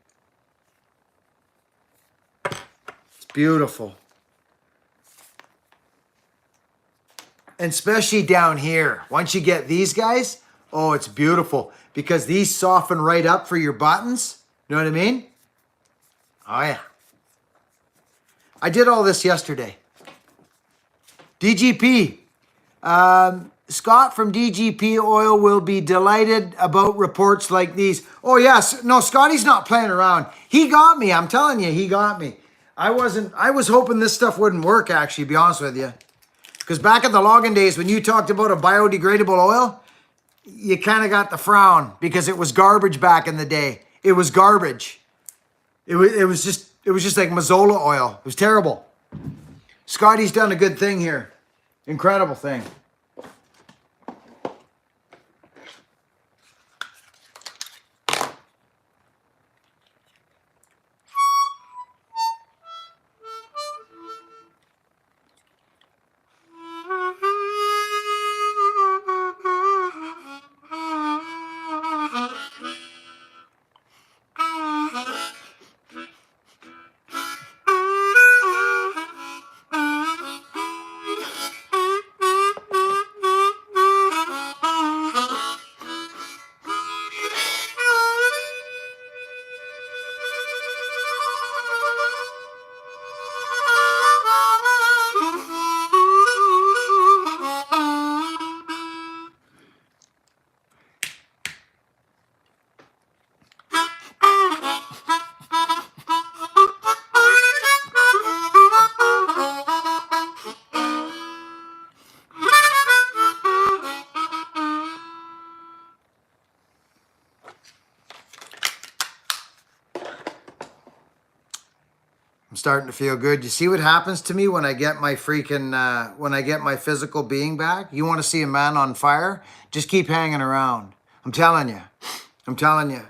It's beautiful. And especially down here. Once you get these guys, oh, it's beautiful. Because these soften right up for your buttons. You know what I mean? Oh, yeah. I did all this yesterday. DGP. Scott from DGP Oil will be delighted about reports like these. Oh, yes. No, Scotty's not playing around. He got me. I'm telling you, he got me. I was hoping this stuff wouldn't work, actually, to be honest with you. Because back in the logging days, when you talked about a biodegradable oil, you kind of got the frown because it was garbage back in the day. It was garbage. It was just like Mazola oil. It was terrible. Scotty's done a good thing here. Incredible thing. I'm starting to feel good. You see what happens to me when I get my freaking, when I get my physical being back? You want to see a man on fire? Just keep hanging around. I'm telling you. I'm telling you.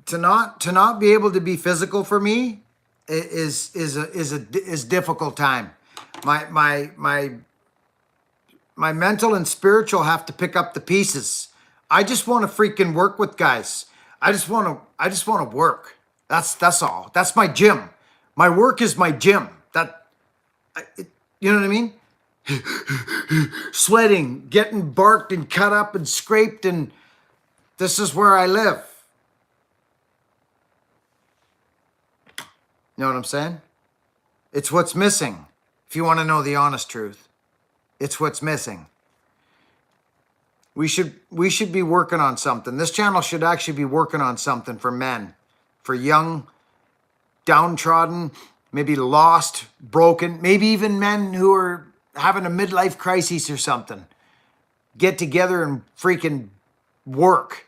To not be able to be physical for me is a difficult time. My mental and spiritual have to pick up the pieces. I just want to freaking work with guys. I just want to work. That's all. That's my gym. My work is my gym. You know what I mean? Sweating, getting barked and cut up and scraped, and this is where I live. You know what I'm saying? It's what's missing. If you want to know the honest truth, it's what's missing. We should be working on something. This channel should actually be working on something for men. For young, downtrodden, maybe lost, broken, maybe even men who are having a midlife crisis or something. Get together and freaking work.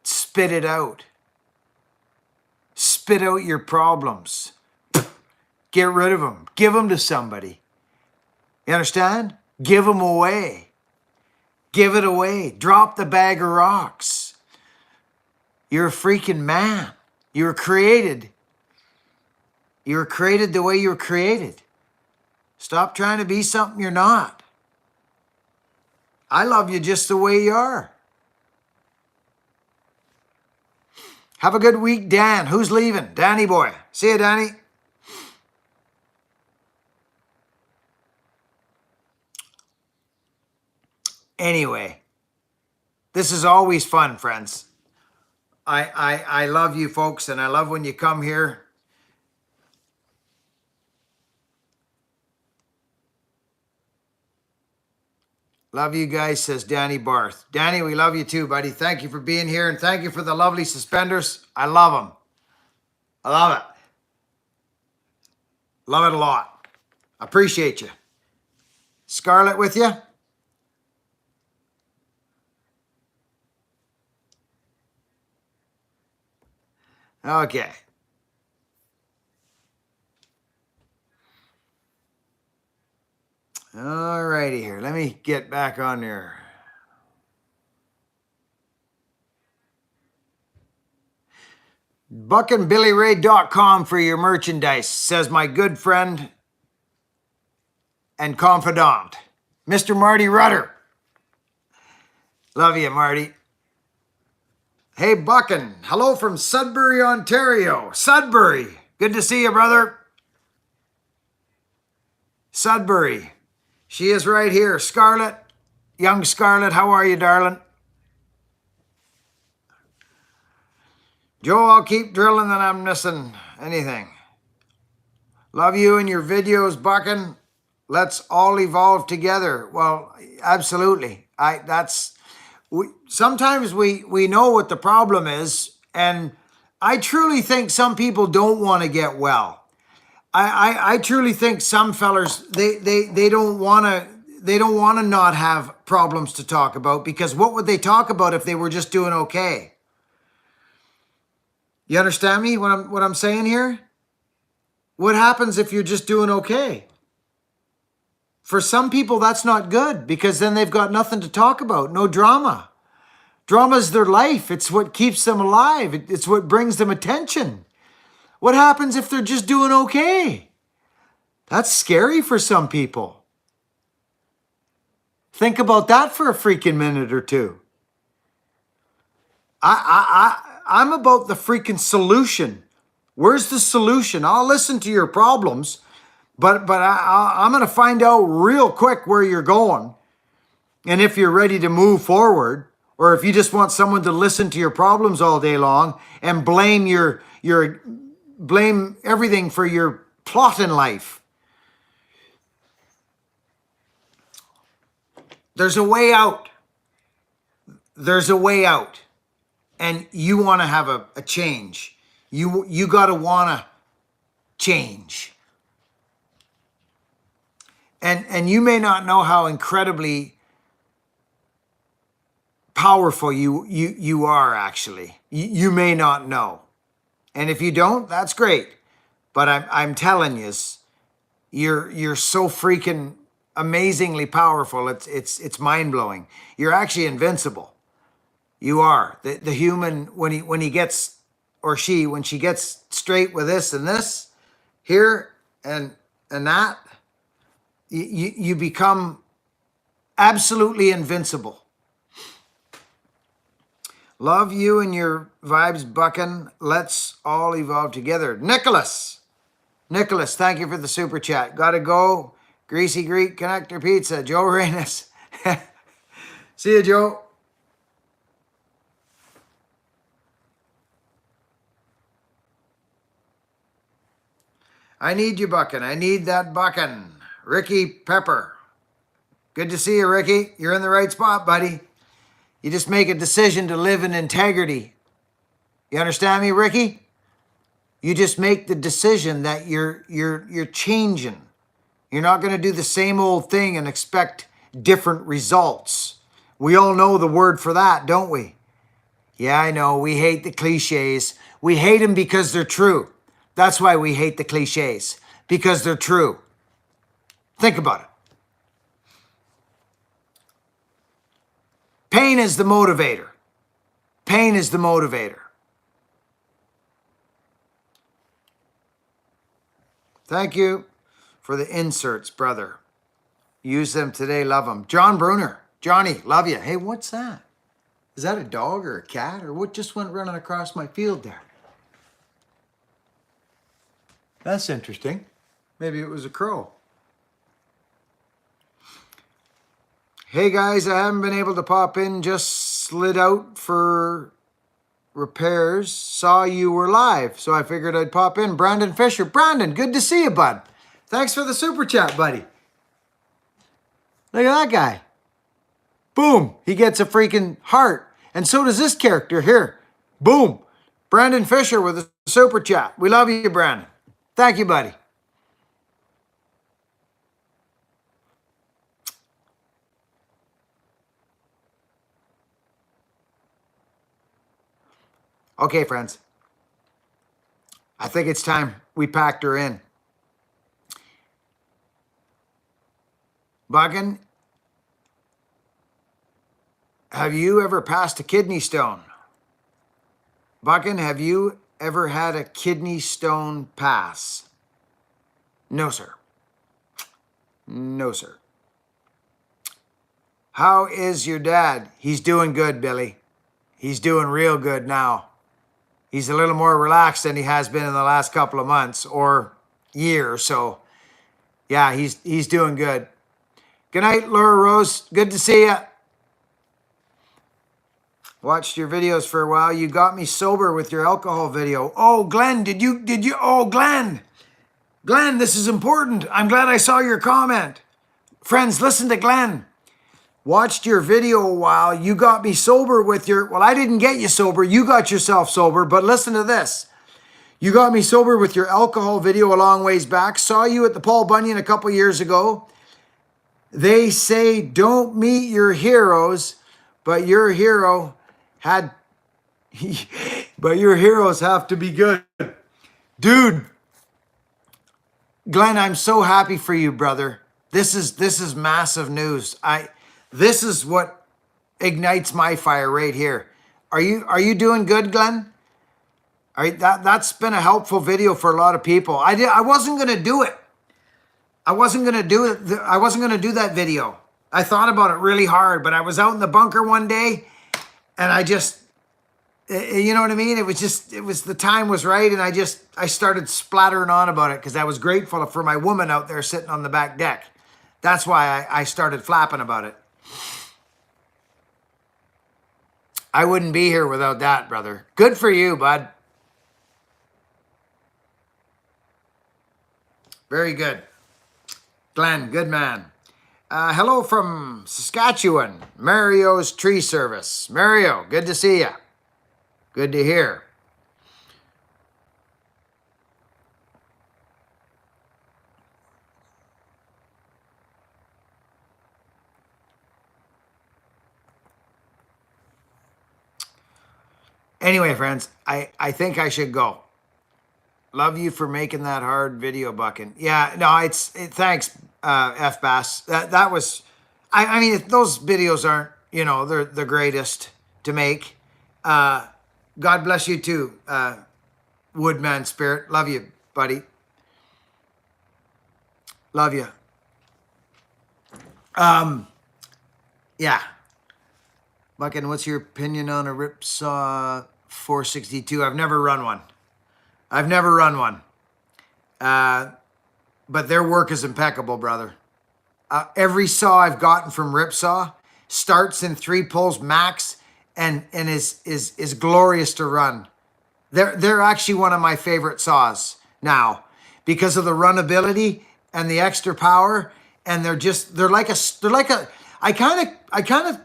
Spit it out. Spit out your problems. Get rid of them. Give them to somebody. You understand? Give them away. Give it away. Drop the bag of rocks. You're a freaking man. You were created. You were created the way you were created. Stop trying to be something you're not. I love you just the way you are. Have a good week, Dan. Who's leaving? Danny boy. See you, Danny. Anyway, this is always fun, friends. I love you folks, and I love when you come here Love you guys, says Danny Barth. Danny, we love you too, buddy. Thank you for being here, and thank you for the lovely suspenders. I love them. I love it. Love it a lot. Appreciate you. Scarlett with you? Okay. All righty here. Let me get back on there. BuckinBillyRay.com for your merchandise, says my good friend and confidant, Mr. Marty Rudder. Love you, Marty. Hey, Buckin. Hello from Sudbury, Ontario. Sudbury. Good to see you, brother. Sudbury. She is right here. Scarlett. Young Scarlett, how are you, darling? Joe, I'll keep drilling and I'm missing anything. Love you and your videos, Buckin. Let's all evolve together. Well, absolutely. Sometimes we know what the problem is, and I truly think some people don't want to get well. I truly think some fellers they don't want to not have problems to talk about, because what would they talk about if they were just doing okay? You understand me what I'm saying here? What happens if you're just doing okay? For some people, that's not good, because then they've got nothing to talk about, no drama. Drama is their life. It's what keeps them alive. It's what brings them attention. What happens if they're just doing okay? That's scary for some people. Think about that for a freaking minute or two. I'm about the freaking solution. Where's the solution? I'll listen to your problems, but I'm going to find out real quick where you're going, and if you're ready to move forward, or if you just want someone to listen to your problems all day long and blame blame everything for your plot in life. There's a way out. There's a way out. And you want to have a change. You got to want to change. And you may not know how incredibly powerful you are, actually. You may not know. And if you don't, that's great. But I'm telling you, you're so freaking amazingly powerful. It's mind-blowing. You're actually invincible. You are. The human, when he gets, or she, when she gets straight with this and this, here and that, you become absolutely invincible. Love you and your vibes, Buckin. Let's all evolve together. Nicholas, thank you for the super chat. Gotta go. Greasy Greek Connector Pizza. Joe Reynes. See you, Joe. I need you, Buckin. I need that Buckin. Ricky Pepper. Good to see you, Ricky. You're in the right spot, buddy. You just make a decision to live in integrity. You understand me, Ricky? You just make the decision that you're changing. You're not going to do the same old thing and expect different results. We all know the word for that, don't we? Yeah, I know. We hate the cliches. We hate them because they're true. That's why we hate the cliches, because they're true. Think about it. Pain is the motivator. Pain is the motivator. Thank you for the inserts, brother. Use them today. Love them. John Bruner. Johnny, love you. Hey, what's that? Is that a dog or a cat, or what just went running across my field there? That's interesting. Maybe it was a crow. Hey guys, I haven't been able to pop in. Just slid out for repairs. Saw you were live, so I figured I'd pop in. Brandon Fisher. Brandon, good to see you, bud. Thanks for the super chat, buddy. Look at that guy. Boom, he gets a freaking heart. And so does this character here. Boom. Brandon Fisher with a super chat. We love you, Brandon. Thank you, buddy. Okay, friends. I think it's time we packed her in. Buckin, have you ever passed a kidney stone? Buckin, have you ever had a kidney stone pass? No, sir. No, sir. How is your dad? He's doing good, Billy. He's doing real good now. He's a little more relaxed than he has been in the last couple of months or year or so. Yeah, he's doing good. Good night, Laura Rose. Good to see you. Watched your videos for a while. You got me sober with your alcohol video. Oh, Glenn, did you? Oh, Glenn. Glenn, this is important. I'm glad I saw your comment. Friends, listen to Glenn. Watched your video a while. You got me sober with your, well, I didn't get you sober. You got yourself sober, but listen to this. You got me sober with your alcohol video a long ways back. Saw you at the Paul Bunyan a couple years ago. They say don't meet your heroes, but your hero had, but your heroes have to be good. Dude, Glenn, I'm so happy for you, brother. This is massive news. This is what ignites my fire right here. Are you doing good, Glenn? All right, that's been a helpful video for a lot of people. I wasn't gonna do it. I wasn't gonna do it. I wasn't gonna do that video. I thought about it really hard, but I was out in the bunker one day, and I just, you know what I mean? It was the time was right, and I started splattering on about it because I was grateful for my woman out there sitting on the back deck. That's why I started flapping about it. I wouldn't be here without that, brother. Good for you, bud. Very good. Glenn, good man. Hello from Saskatchewan, Mario's Tree Service. Mario, good to see you. Good to hear. Anyway, friends, I think I should go. Love you for making that hard video, Buckin. Yeah, no, thanks, F Bass. That was, I mean, those videos aren't, you know, they're the greatest to make. God bless you too, Woodman Spirit. Love you, buddy. Love you. Yeah. Buckin, what's your opinion on a Ripsaw 462? I've never run one. But their work is impeccable, brother. Every saw I've gotten from Ripsaw starts in 3 pulls max and is glorious to run. They're actually one of my favorite saws now because of the runnability and the extra power, and they're like a I kind of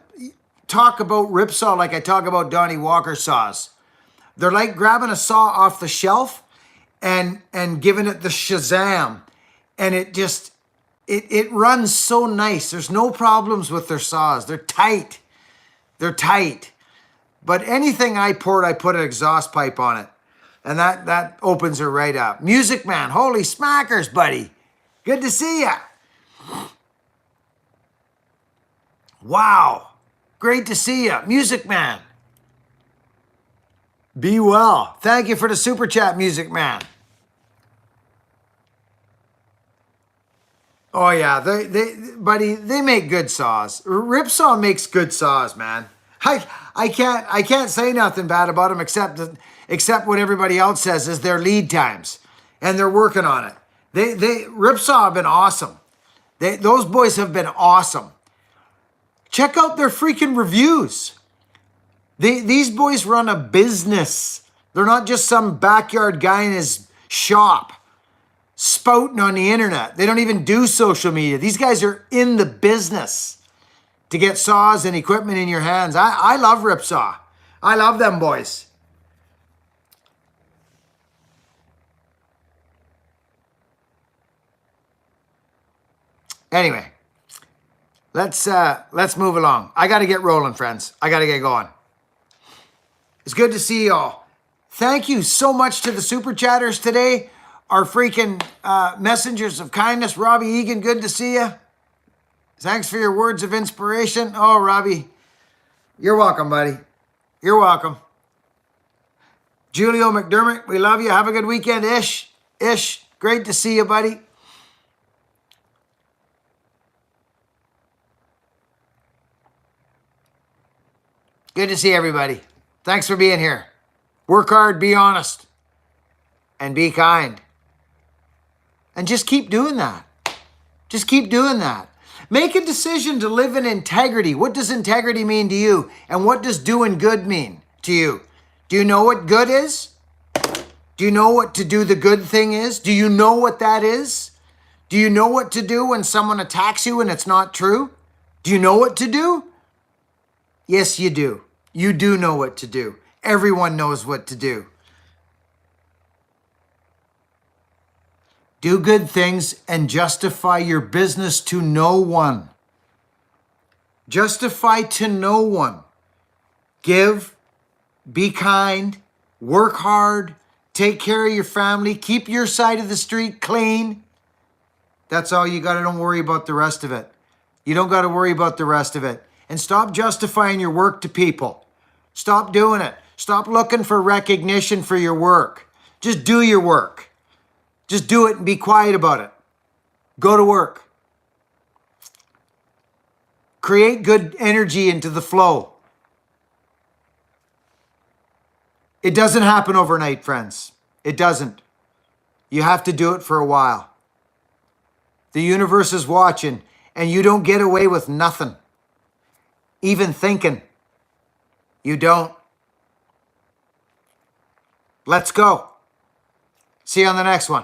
talk about Ripsaw like I talk about Donnie Walker saws. They're like grabbing a saw off the shelf and giving it the Shazam, and it runs so nice. There's no problems with their saws. They're tight. But anything I put an exhaust pipe on it, and that opens her right up. Music Man, holy smackers, buddy. Good to see ya. Wow. Great to see you, Music Man. Be well. Thank you for the super chat, Music Man. Oh yeah, buddy, they make good saws. Ripsaw makes good saws, man. I can't say nothing bad about them except what everybody else says is their lead times, and they're working on it. Ripsaw have been awesome. Those boys have been awesome. Check out their freaking reviews. These boys run a business. They're not just some backyard guy in his shop spouting on the internet. They don't even do social media. These guys are in the business. to get saws and equipment in your hands. I love Ripsaw. I love them boys. Anyway, let's move along. I got to get rolling, friends. I got to get going. It's good to see you all. Thank you so much to the super chatters today. Our freaking messengers of kindness. Robbie Egan, good to see you. Thanks for your words of inspiration. Oh, Robbie, you're welcome, buddy. You're welcome. Julio McDermott, we love you. Have a good weekend, Ish. Ish, great to see you, buddy. Good to see everybody. Thanks for being here. Work hard, be honest, and be kind. And just keep doing that. Just keep doing that. Make a decision to live in integrity. What does integrity mean to you? And what does doing good mean to you? Do you know what good is? Do you know what to do the good thing is? Do you know what that is? Do you know what to do when someone attacks you and it's not true? Do you know what to do? Yes, you do. You do know what to do. Everyone knows what to do. Do good things and justify your business to no one. Justify to no one. Give, be kind, work hard, take care of your family, keep your side of the street clean. That's all you got to. Don't worry about the rest of it. You don't got to worry about the rest of it. And stop justifying your work to people. Stop doing it. Stop looking for recognition for your work. Just do your work. Just do it and be quiet about it. Go to work. Create good energy into the flow. It doesn't happen overnight, friends. It doesn't. You have to do it for a while. The universe is watching, and you don't get away with nothing. Even thinking. You don't. Let's go. See you on the next one.